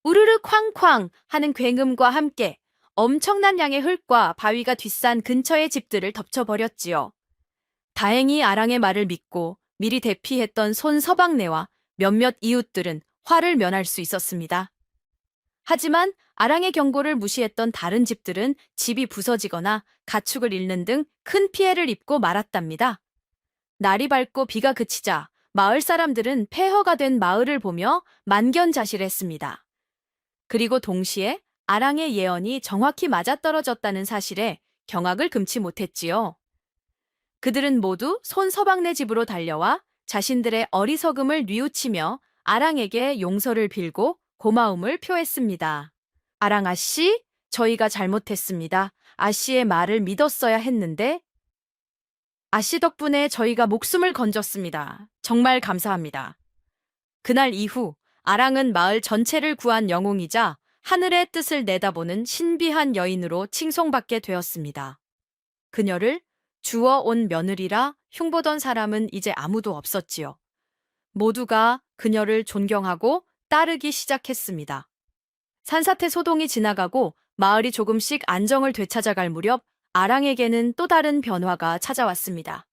우르르 쾅쾅 하는 굉음과 함께 엄청난 양의 흙과 바위가 뒷산 근처의 집들을 덮쳐버렸지요. 다행히 아랑의 말을 믿고 미리 대피했던 손 서방네와 몇몇 이웃들은 화를 면할 수 있었습니다. 하지만 아랑의 경고를 무시했던 다른 집들은 집이 부서지거나 가축을 잃는 등 큰 피해를 입고 말았답니다. 날이 밝고 비가 그치자 마을 사람들은 폐허가 된 마을을 보며 만견자실했습니다. 그리고 동시에 아랑의 예언이 정확히 맞아떨어졌다는 사실에 경악을 금치 못했지요. 그들은 모두 손 서방네 집으로 달려와 자신들의 어리석음을 뉘우치며 아랑에게 용서를 빌고 고마움을 표했습니다. 아랑 아씨, 저희가 잘못했습니다. 아씨의 말을 믿었어야 했는데 아씨 덕분에 저희가 목숨을 건졌습니다. 정말 감사합니다. 그날 이후 아랑은 마을 전체를 구한 영웅이자 하늘의 뜻을 내다보는 신비한 여인으로 칭송받게 되었습니다. 그녀를 주워 온 며느리라 흉보던 사람은 이제 아무도 없었지요. 모두가 그녀를 존경하고 따르기 시작했습니다. 산사태 소동이 지나가고 마을이 조금씩 안정을 되찾아갈 무렵 아랑에게는 또 다른 변화가 찾아왔습니다.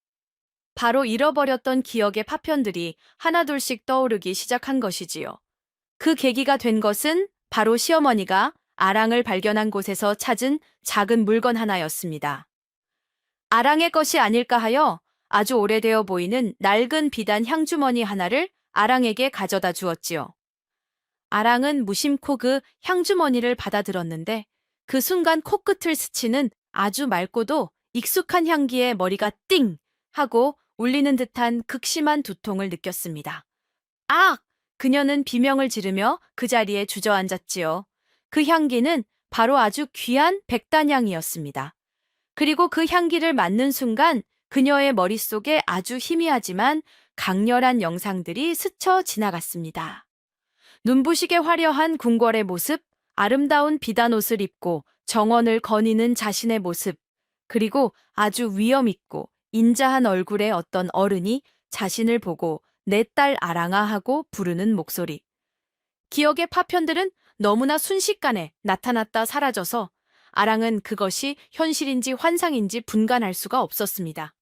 바로 잃어버렸던 기억의 파편들이 하나둘씩 떠오르기 시작한 것이지요. 그 계기가 된 것은 바로 시어머니가 아랑을 발견한 곳에서 찾은 작은 물건 하나였습니다. 아랑의 것이 아닐까 하여 아주 오래되어 보이는 낡은 비단 향주머니 하나를 아랑에게 가져다 주었지요. 아랑은 무심코 그 향주머니를 받아들었는데 그 순간 코끝을 스치는 아주 맑고도 익숙한 향기에 머리가 띵 하고 울리는 듯한 극심한 두통을 느꼈습니다. 악! 그녀는 비명을 지르며 그 자리에 주저앉았지요. 그 향기는 바로 아주 귀한 백단향이었습니다. 그리고 그 향기를 맡는 순간 그녀의 머릿속에 아주 희미하지만 강렬한 영상들이 스쳐 지나갔습니다. 눈부시게 화려한 궁궐의 모습, 아름다운 비단 옷을 입고 정원을 거니는 자신의 모습, 그리고 아주 위엄있고 인자한 얼굴의 어떤 어른이 자신을 보고 내 딸 아랑아 하고 부르는 목소리. 기억의 파편들은 너무나 순식간에 나타났다 사라져서 아랑은 그것이 현실인지 환상인지 분간할 수가 없었습니다.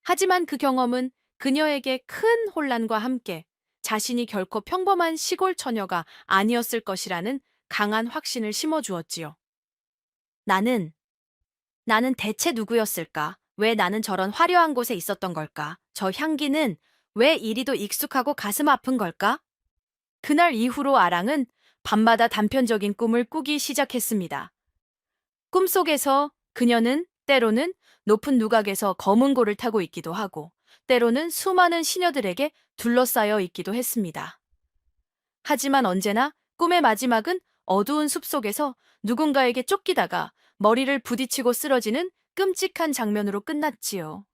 하지만 그 경험은 그녀에게 큰 혼란과 함께 자신이 결코 평범한 시골 처녀가 아니었을 것이라는 강한 확신을 심어주었지요. 나는 대체 누구였을까? 왜 나는 저런 화려한 곳에 있었던 걸까? 저 향기는 왜 이리도 익숙하고 가슴 아픈 걸까? 그날 이후로 아랑은 밤마다 단편적인 꿈을 꾸기 시작했습니다. 꿈속에서 그녀는 때로는 높은 누각에서 검은 고를 타고 있기도 하고 때로는 수많은 시녀들에게 둘러싸여 있기도 했습니다. 하지만 언제나 꿈의 마지막은 어두운 숲속에서 누군가에게 쫓기다가 머리를 부딪히고 쓰러지는 끔찍한 장면으로 끝났지요.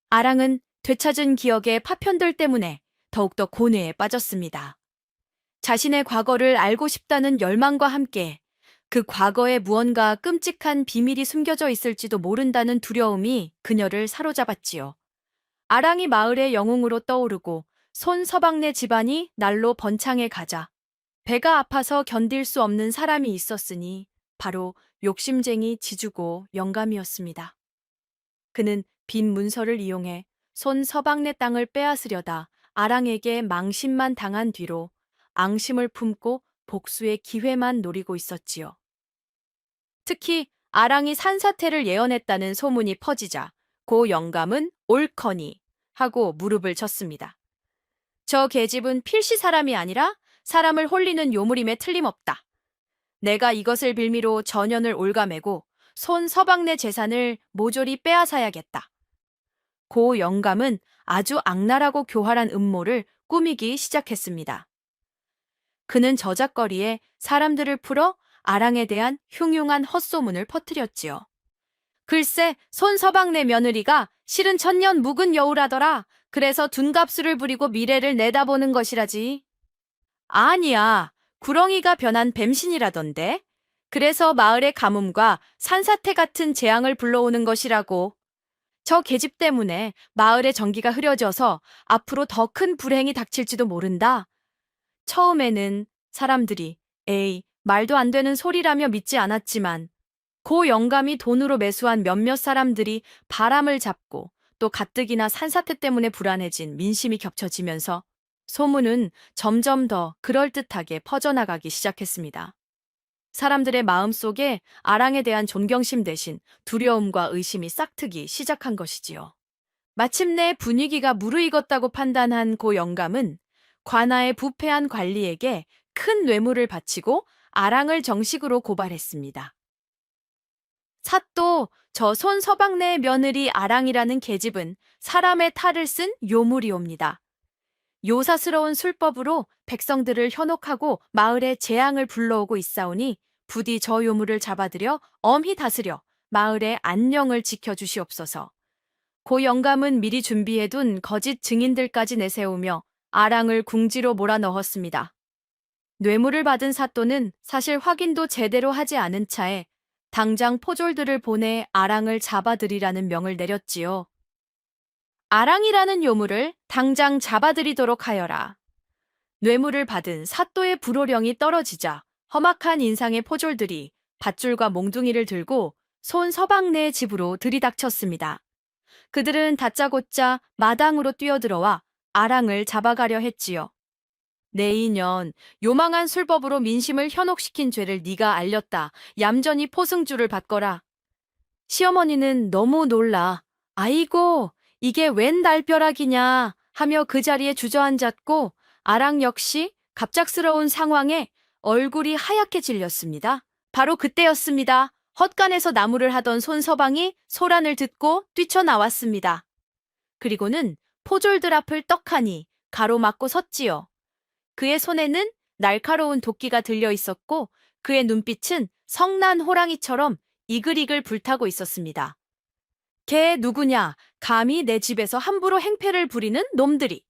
아랑은 되찾은 기억의 파편들 때문에 더욱더 고뇌에 빠졌습니다. 자신의 과거를 알고 싶다는 열망과 함께 그 과거에 무언가 끔찍한 비밀이 숨겨져 있을지도 모른다는 두려움이 그녀를 사로잡았지요. 아랑이 마을의 영웅으로 떠오르고 손 서방네 집안이 날로 번창해 가자 배가 아파서 견딜 수 없는 사람이 있었으니 바로 욕심쟁이 지주고 영감이었습니다. 그는 빈 문서를 이용해 손 서방네 땅을 빼앗으려다 아랑에게 망신만 당한 뒤로 앙심을 품고 복수의 기회만 노리고 있었지요. 특히 아랑이 산사태를 예언했다는 소문이 퍼지자 고 영감은 옳거니 하고 무릎을 쳤습니다. 저 계집은 필시 사람이 아니라 사람을 홀리는 요물임에 틀림없다. 내가 이것을 빌미로 전연을 올가매고 손 서방네 재산을 모조리 빼앗아야겠다. 고 영감은 아주 악랄하고 교활한 음모를 꾸미기 시작했습니다. 그는 저작거리에 사람들을 풀어 아랑에 대한 흉흉한 헛소문을 퍼뜨렸지요. 글쎄, 손 서방네 며느리가 실은 천년 묵은 여우라더라. 그래서 둔갑술을 부리고 미래를 내다보는 것이라지. 아니야, 구렁이가 변한 뱀신이라던데. 그래서 마을의 가뭄과 산사태 같은 재앙을 불러오는 것이라고. 저 계집 때문에 마을의 전기가 흐려져서 앞으로 더 큰 불행이 닥칠지도 모른다. 처음에는 사람들이 에이, 말도 안 되는 소리라며 믿지 않았지만 고 영감이 돈으로 매수한 몇몇 사람들이 바람을 잡고 또 가뜩이나 산사태 때문에 불안해진 민심이 겹쳐지면서 소문은 점점 더 그럴듯하게 퍼져나가기 시작했습니다. 사람들의 마음속에 아랑에 대한 존경심 대신 두려움과 의심이 싹트기 시작한 것이지요. 마침내 분위기가 무르익었다고 판단한 고 영감은 관아의 부패한 관리에게 큰 뇌물을 바치고 아랑을 정식으로 고발했습니다. 사또, 저 손서방네의 며느리 아랑이라는 계집은 사람의 탈을 쓴 요물이옵니다. 요사스러운 술법으로 백성들을 현혹하고 마을에 재앙을 불러오고 있사오니 부디 저 요물을 잡아들여 엄히 다스려 마을의 안녕을 지켜주시옵소서. 고 영감은 미리 준비해둔 거짓 증인들까지 내세우며 아랑을 궁지로 몰아넣었습니다. 뇌물을 받은 사또는 사실 확인도 제대로 하지 않은 차에 당장 포졸들을 보내 아랑을 잡아들이라는 명을 내렸지요. 아랑이라는 요물을 당장 잡아들이도록 하여라. 뇌물을 받은 사또의 불호령이 떨어지자 험악한 인상의 포졸들이 밧줄과 몽둥이를 들고 손서방네의 집으로 들이닥쳤습니다. 그들은 다짜고짜 마당으로 뛰어들어와 아랑을 잡아가려 했지요. 내 인연, 요망한 술법으로 민심을 현혹시킨 죄를 네가 알렸다. 얌전히 포승줄을 받거라. 시어머니는 너무 놀라 아이고 이게 웬 날벼락이냐 하며 그 자리에 주저앉았고 아랑 역시 갑작스러운 상황에 얼굴이 하얗게 질렸습니다. 바로 그때였습니다. 헛간에서 나무를 하던 손서방이 소란을 듣고 뛰쳐나왔습니다. 그리고는 포졸들 앞을 떡하니 가로막고 섰지요. 그의 손에는 날카로운 도끼가 들려 있었고 그의 눈빛은 성난 호랑이처럼 이글이글 불타고 있었습니다. 걔 누구냐? 감히 내 집에서 함부로 행패를 부리는 놈들이.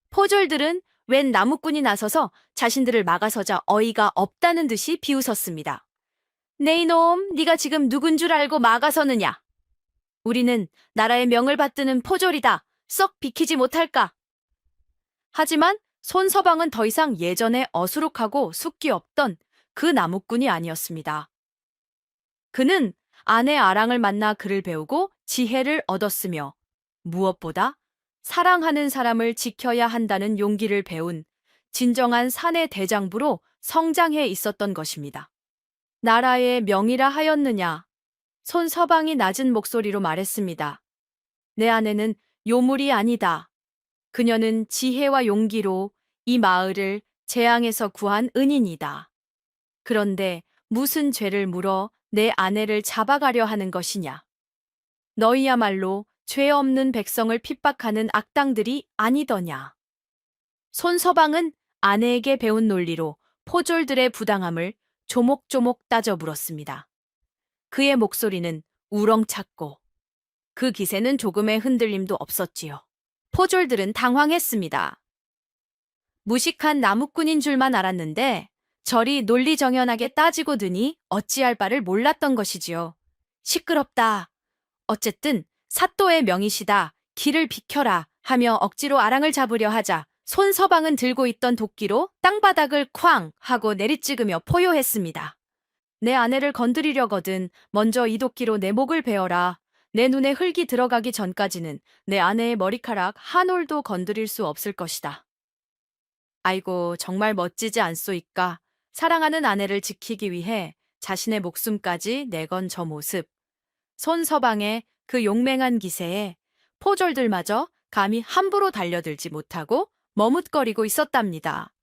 포졸들은 웬 나무꾼이 나서서 자신들을 막아서자 어이가 없다는 듯이 비웃었습니다. 네 이놈, 네가 지금 누군 줄 알고 막아서느냐? 우리는 나라의 명을 받드는 포졸이다. 썩 비키지 못할까? 하지만 손서방은 더 이상 예전에 어수룩하고 숙기 없던 그 나무꾼이 아니었습니다. 그는 아내 아랑을 만나 글을 배우고 지혜를 얻었으며 무엇보다 사랑하는 사람을 지켜야 한다는 용기를 배운 진정한 사내 대장부로 성장해 있었던 것입니다. 나라의 명이라 하였느냐? 손서방이 낮은 목소리로 말했습니다. 내 아내는 요물이 아니다. 그녀는 지혜와 용기로 이 마을을 재앙에서 구한 은인이다. 그런데 무슨 죄를 물어 내 아내를 잡아가려 하는 것이냐? 너희야말로 죄 없는 백성을 핍박하는 악당들이 아니더냐? 손서방은 아내에게 배운 논리로 포졸들의 부당함을 조목조목 따져 물었습니다. 그의 목소리는 우렁찼고 그 기세는 조금의 흔들림도 없었지요. 포졸들은 당황했습니다. 무식한 나무꾼인 줄만 알았는데 저리 논리정연하게 따지고 드니 어찌할 바를 몰랐던 것이지요. 시끄럽다. 어쨌든 사또의 명이시다. 길을 비켜라 하며 억지로 아랑을 잡으려 하자 손서방은 들고 있던 도끼로 땅바닥을 쾅 하고 내리찍으며 포효했습니다. 내 아내를 건드리려거든 먼저 이 도끼로 내 목을 베어라. 내 눈에 흙이 들어가기 전까지는 내 아내의 머리카락 한 올도 건드릴 수 없을 것이다. 아이고 정말 멋지지 않소이까. 사랑하는 아내를 지키기 위해 자신의 목숨까지 내건 저 모습. 손서방의 그 용맹한 기세에 포졸들마저 감히 함부로 달려들지 못하고 머뭇거리고 있었답니다.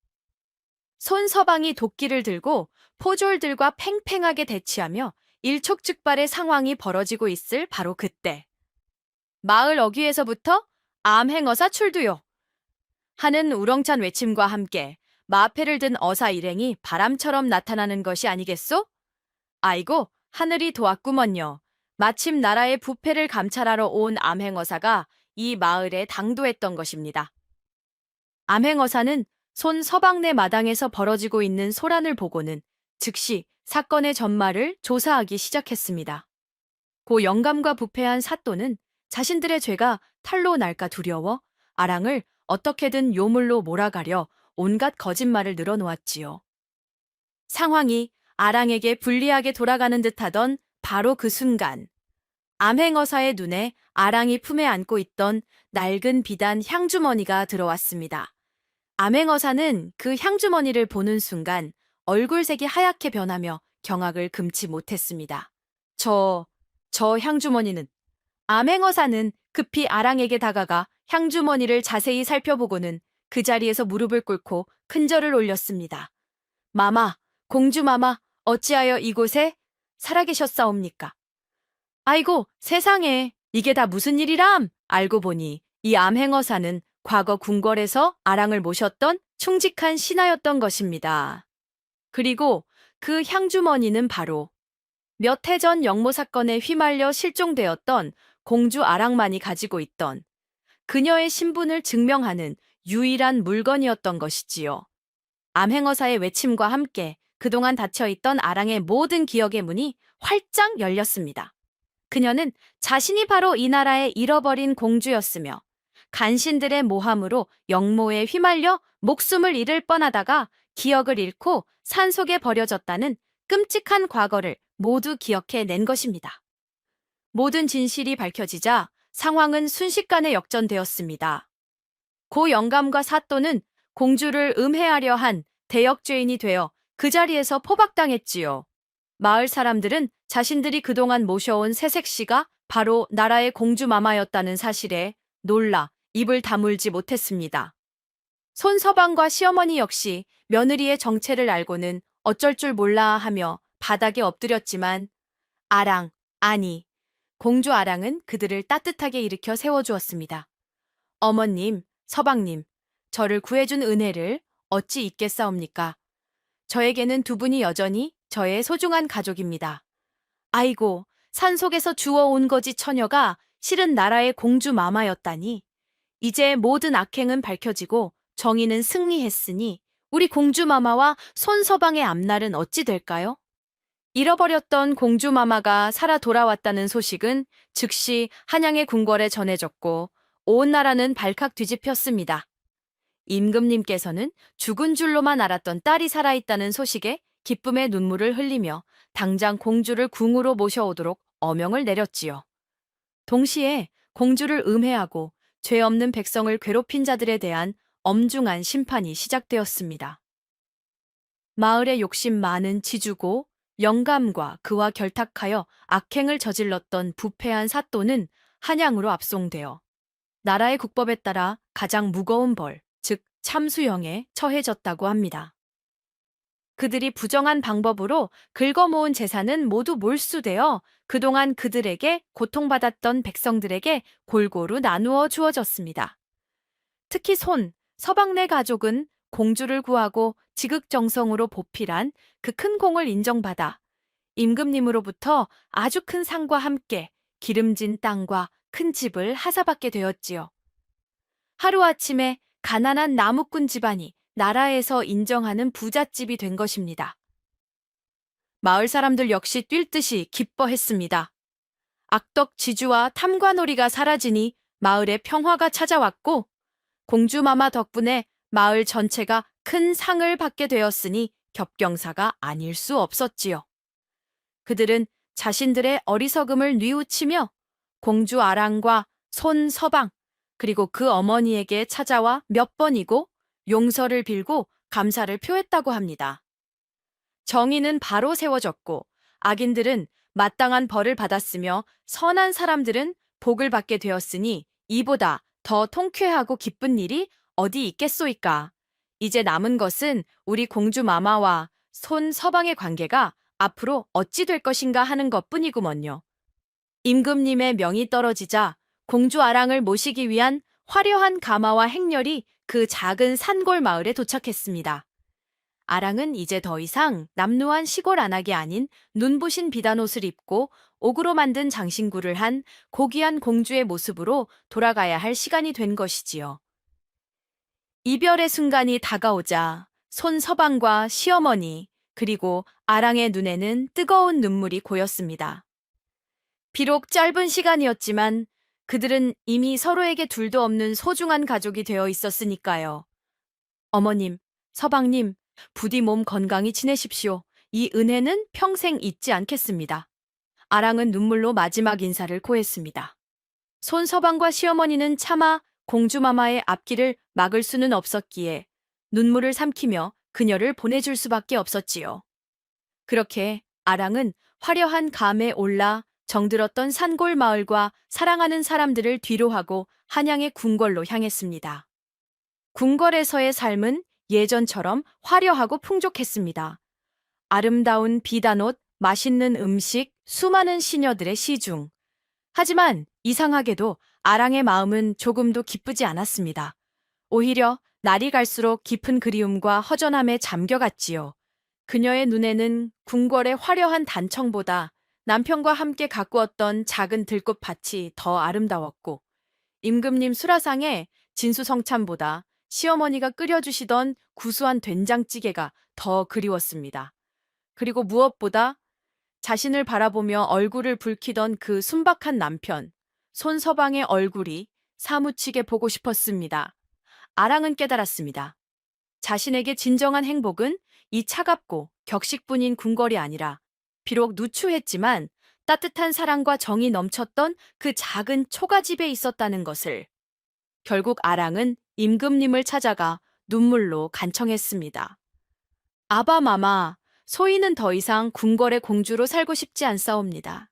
손서방이 도끼를 들고 포졸들과 팽팽하게 대치하며 일촉즉발의 상황이 벌어지고 있을 바로 그때 마을 어귀에서부터 암행어사 출두요 하는 우렁찬 외침과 함께 마패를 든 어사 일행이 바람처럼 나타나는 것이 아니겠소? 아이고 하늘이 도왔구먼요. 마침 나라의 부패를 감찰하러 온 암행어사가 이 마을에 당도했던 것입니다. 암행어사는 손서방네 마당에서 벌어지고 있는 소란을 보고는 즉시 사건의 전말을 조사하기 시작했습니다. 고 영감과 부패한 사또는 자신들의 죄가 탈로 날까 두려워 아랑을 어떻게든 요물로 몰아가려 온갖 거짓말을 늘어놓았지요. 상황이 아랑에게 불리하게 돌아가는 듯하던 바로 그 순간, 암행어사의 눈에 아랑이 품에 안고 있던 낡은 비단 향주머니가 들어왔습니다. 암행어사는 그 향주머니를 보는 순간 얼굴색이 하얗게 변하며 경악을 금치 못했습니다. 저 향주머니는. 암행어사는 급히 아랑에게 다가가 향주머니를 자세히 살펴보고는 그 자리에서 무릎을 꿇고 큰절을 올렸습니다. 마마, 공주마마, 어찌하여 이곳에 살아계셨사옵니까? 아이고, 세상에, 이게 다 무슨 일이람? 알고 보니 이 암행어사는 과거 궁궐에서 아랑을 모셨던 충직한 신하였던 것입니다. 그리고 그 향주머니는 바로 몇 해 전 영모 사건에 휘말려 실종되었던 공주 아랑만이 가지고 있던 그녀의 신분을 증명하는 유일한 물건이었던 것이지요. 암행어사의 외침과 함께 그동안 닫혀있던 아랑의 모든 기억의 문이 활짝 열렸습니다. 그녀는 자신이 바로 이 나라의 잃어버린 공주였으며 간신들의 모함으로 영모에 휘말려 목숨을 잃을 뻔하다가 기억을 잃고 산속에 버려졌다는 끔찍한 과거를 모두 기억해 낸 것입니다. 모든 진실이 밝혀지자 상황은 순식간에 역전되었습니다. 고 영감과 사또는 공주를 음해하려 한 대역죄인이 되어 그 자리에서 포박당했지요. 마을 사람들은 자신들이 그동안 모셔온 새색시가 바로 나라의 공주마마였다는 사실에 놀라 입을 다물지 못했습니다. 손서방과 시어머니 역시 며느리의 정체를 알고는 어쩔 줄 몰라 하며 바닥에 엎드렸지만 아랑, 아니, 공주 아랑은 그들을 따뜻하게 일으켜 세워주었습니다. 어머님, 서방님, 저를 구해준 은혜를 어찌 잊겠사옵니까? 저에게는 두 분이 여전히 저의 소중한 가족입니다. 아이고, 산속에서 주워온 거지 처녀가 실은 나라의 공주 마마였다니. 이제 모든 악행은 밝혀지고 정의는 승리했으니 우리 공주 마마와 손서방의 앞날은 어찌 될까요? 잃어버렸던 공주 마마가 살아 돌아왔다는 소식은 즉시 한양의 궁궐에 전해졌고 온 나라는 발칵 뒤집혔습니다. 임금님께서는 죽은 줄로만 알았던 딸이 살아있다는 소식에 기쁨의 눈물을 흘리며 당장 공주를 궁으로 모셔오도록 어명을 내렸지요. 동시에 공주를 음해하고 죄 없는 백성을 괴롭힌 자들에 대한 엄중한 심판이 시작되었습니다. 마을에 욕심 많은 지주고 영감과 그와 결탁하여 악행을 저질렀던 부패한 사또는 한양으로 압송되어 나라의 국법에 따라 가장 무거운 벌, 즉 참수형에 처해졌다고 합니다. 그들이 부정한 방법으로 긁어모은 재산은 모두 몰수되어 그동안 그들에게 고통받았던 백성들에게 골고루 나누어 주어졌습니다. 특히 서방네 가족은 공주를 구하고 지극정성으로 보필한 그 큰 공을 인정받아 임금님으로부터 아주 큰 상과 함께 기름진 땅과 큰 집을 하사받게 되었지요. 하루아침에 가난한 나무꾼 집안이 나라에서 인정하는 부잣집이 된 것입니다. 마을 사람들 역시 뛸 듯이 기뻐했습니다. 악덕 지주와 탐관오리가 사라지니 마을에 평화가 찾아왔고 공주마마 덕분에 마을 전체가 큰 상을 받게 되었으니 겹경사가 아닐 수 없었지요. 그들은 자신들의 어리석음을 뉘우치며 공주 아랑과 손서방 그리고 그 어머니에게 찾아와 몇 번이고 용서를 빌고 감사를 표했다고 합니다. 정의는 바로 세워졌고 악인들은 마땅한 벌을 받았으며 선한 사람들은 복을 받게 되었으니 이보다 더 통쾌하고 기쁜 일이 어디 있겠소이까. 이제 남은 것은 우리 공주 마마와 손서방의 관계가 앞으로 어찌 될 것인가 하는 것뿐이구먼요. 임금님의 명이 떨어지자 공주 아랑을 모시기 위한 화려한 가마와 행렬이 그 작은 산골 마을에 도착했습니다. 아랑은 이제 더 이상 남루한 시골 안악이 아닌 눈부신 비단옷을 입고 옥으로 만든 장신구를 한 고귀한 공주의 모습으로 돌아가야 할 시간이 된 것이지요. 이별의 순간이 다가오자 손서방과 시어머니 그리고 아랑의 눈에는 뜨거운 눈물이 고였습니다. 비록 짧은 시간이었지만 그들은 이미 서로에게 둘도 없는 소중한 가족이 되어 있었으니까요. 어머님, 서방님, 부디 몸 건강히 지내십시오. 이 은혜는 평생 잊지 않겠습니다. 아랑은 눈물로 마지막 인사를 고했습니다. 손서방과 시어머니는 차마 공주마마의 앞길을 막을 수는 없었기에 눈물을 삼키며 그녀를 보내줄 수밖에 없었지요. 그렇게 아랑은 화려한 감에 올라 정들었던 산골 마을과 사랑하는 사람들을 뒤로하고 한양의 궁궐로 향했습니다. 궁궐에서의 삶은 예전처럼 화려하고 풍족했습니다. 아름다운 비단옷, 맛있는 음식, 수많은 시녀들의 시중. 하지만 이상하게도 아랑의 마음은 조금도 기쁘지 않았습니다. 오히려 날이 갈수록 깊은 그리움과 허전함에 잠겨갔지요. 그녀의 눈에는 궁궐의 화려한 단청보다 남편과 함께 가꾸었던 작은 들꽃밭이 더 아름다웠고, 임금님 수라상에 진수성찬보다 시어머니가 끓여주시던 구수한 된장찌개가 더 그리웠습니다. 그리고 무엇보다 자신을 바라보며 얼굴을 붉히던 그 순박한 남편, 손서방의 얼굴이 사무치게 보고 싶었습니다. 아랑은 깨달았습니다. 자신에게 진정한 행복은 이 차갑고 격식뿐인 궁궐이 아니라 비록 누추했지만 따뜻한 사랑과 정이 넘쳤던 그 작은 초가집에 있었다는 것을. 결국 아랑은 임금님을 찾아가 눈물로 간청했습니다. 아바마마, 소인은 더 이상 궁궐의 공주로 살고 싶지 않사옵니다.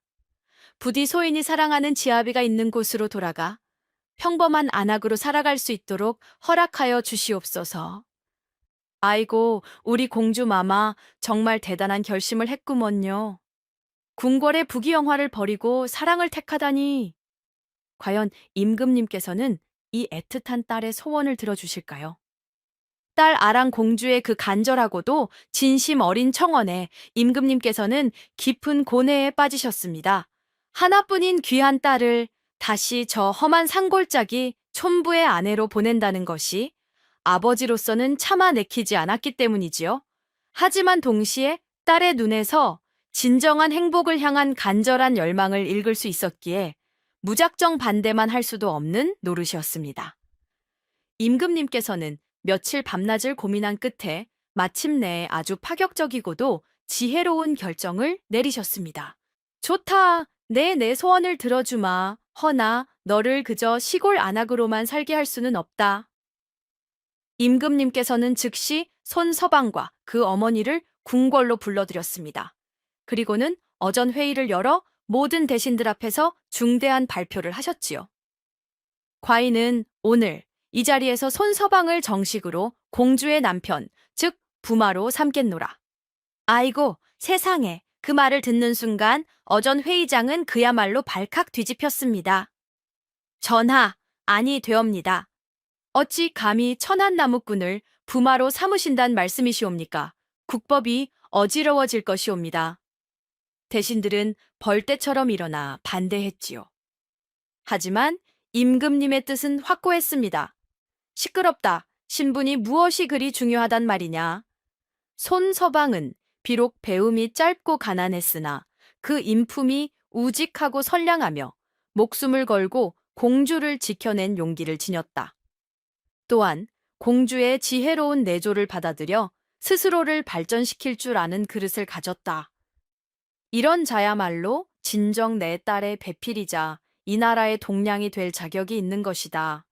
부디 소인이 사랑하는 지아비가 있는 곳으로 돌아가 평범한 안악으로 살아갈 수 있도록 허락하여 주시옵소서. 아이고, 우리 공주 마마 정말 대단한 결심을 했구먼요. 궁궐의 부귀영화를 버리고 사랑을 택하다니. 과연 임금님께서는 이 애틋한 딸의 소원을 들어주실까요? 딸 아랑 공주의 그 간절하고도 진심 어린 청원에 임금님께서는 깊은 고뇌에 빠지셨습니다. 하나뿐인 귀한 딸을 다시 저 험한 산골짜기 촌부의 아내로 보낸다는 것이 아버지로서는 차마 내키지 않았기 때문이지요. 하지만 동시에 딸의 눈에서 진정한 행복을 향한 간절한 열망을 읽을 수 있었기에 무작정 반대만 할 수도 없는 노릇이었습니다. 임금님께서는 며칠 밤낮을 고민한 끝에 마침내 아주 파격적이고도 지혜로운 결정을 내리셨습니다. 좋다. 내 소원을 들어주마. 허나 너를 그저 시골 안악으로만 살게 할 수는 없다. 임금님께서는 즉시 손서방과 그 어머니를 궁궐로 불러들였습니다. 그리고는 어전 회의를 열어 모든 대신들 앞에서 중대한 발표를 하셨지요. 과인은 오늘 이 자리에서 손서방을 정식으로 공주의 남편, 즉 부마로 삼겠노라. 아이고, 세상에. 그 말을 듣는 순간 어전 회의장은 그야말로 발칵 뒤집혔습니다. 전하, 아니 되옵니다. 어찌 감히 천한 나무꾼을 부마로 삼으신단 말씀이시옵니까? 국법이 어지러워질 것이옵니다. 대신들은 벌떼처럼 일어나 반대했지요. 하지만 임금님의 뜻은 확고했습니다. 시끄럽다. 신분이 무엇이 그리 중요하단 말이냐. 손서방은 비록 배움이 짧고 가난했으나 그 인품이 우직하고 선량하며 목숨을 걸고 공주를 지켜낸 용기를 지녔다. 또한 공주의 지혜로운 내조를 받아들여 스스로를 발전시킬 줄 아는 그릇을 가졌다. 이런 자야말로 진정 내 딸의 배필이자 이 나라의 동량이 될 자격이 있는 것이다.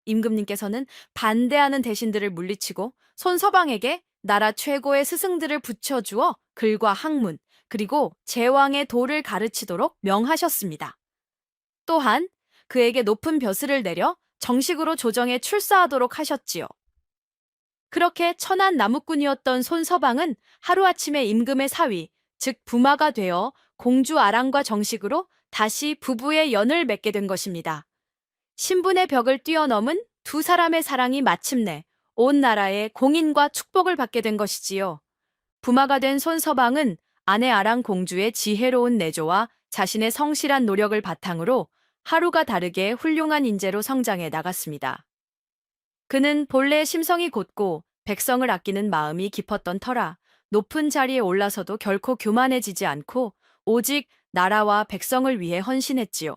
임금님께서는 반대하는 대신들을 물리치고 손서방에게 나라 최고의 스승들을 붙여주어 글과 학문, 그리고 제왕의 도를 가르치도록 명하셨습니다. 또한 그에게 높은 벼슬을 내려 정식으로 조정에 출사하도록 하셨지요. 그렇게 천한 나무꾼이었던 손서방은 하루아침에 임금의 사위, 즉 부마가 되어 공주 아랑과 정식으로 다시 부부의 연을 맺게 된 것입니다. 신분의 벽을 뛰어넘은 두 사람의 사랑이 마침내 온 나라의 공인과 축복을 받게 된 것이지요. 부마가 된 손서방은 아내 아랑 공주의 지혜로운 내조와 자신의 성실한 노력을 바탕으로 하루가 다르게 훌륭한 인재로 성장해 나갔습니다. 그는 본래 심성이 곧고 백성을 아끼는 마음이 깊었던 터라 높은 자리에 올라서도 결코 교만해지지 않고 오직 나라와 백성을 위해 헌신했지요.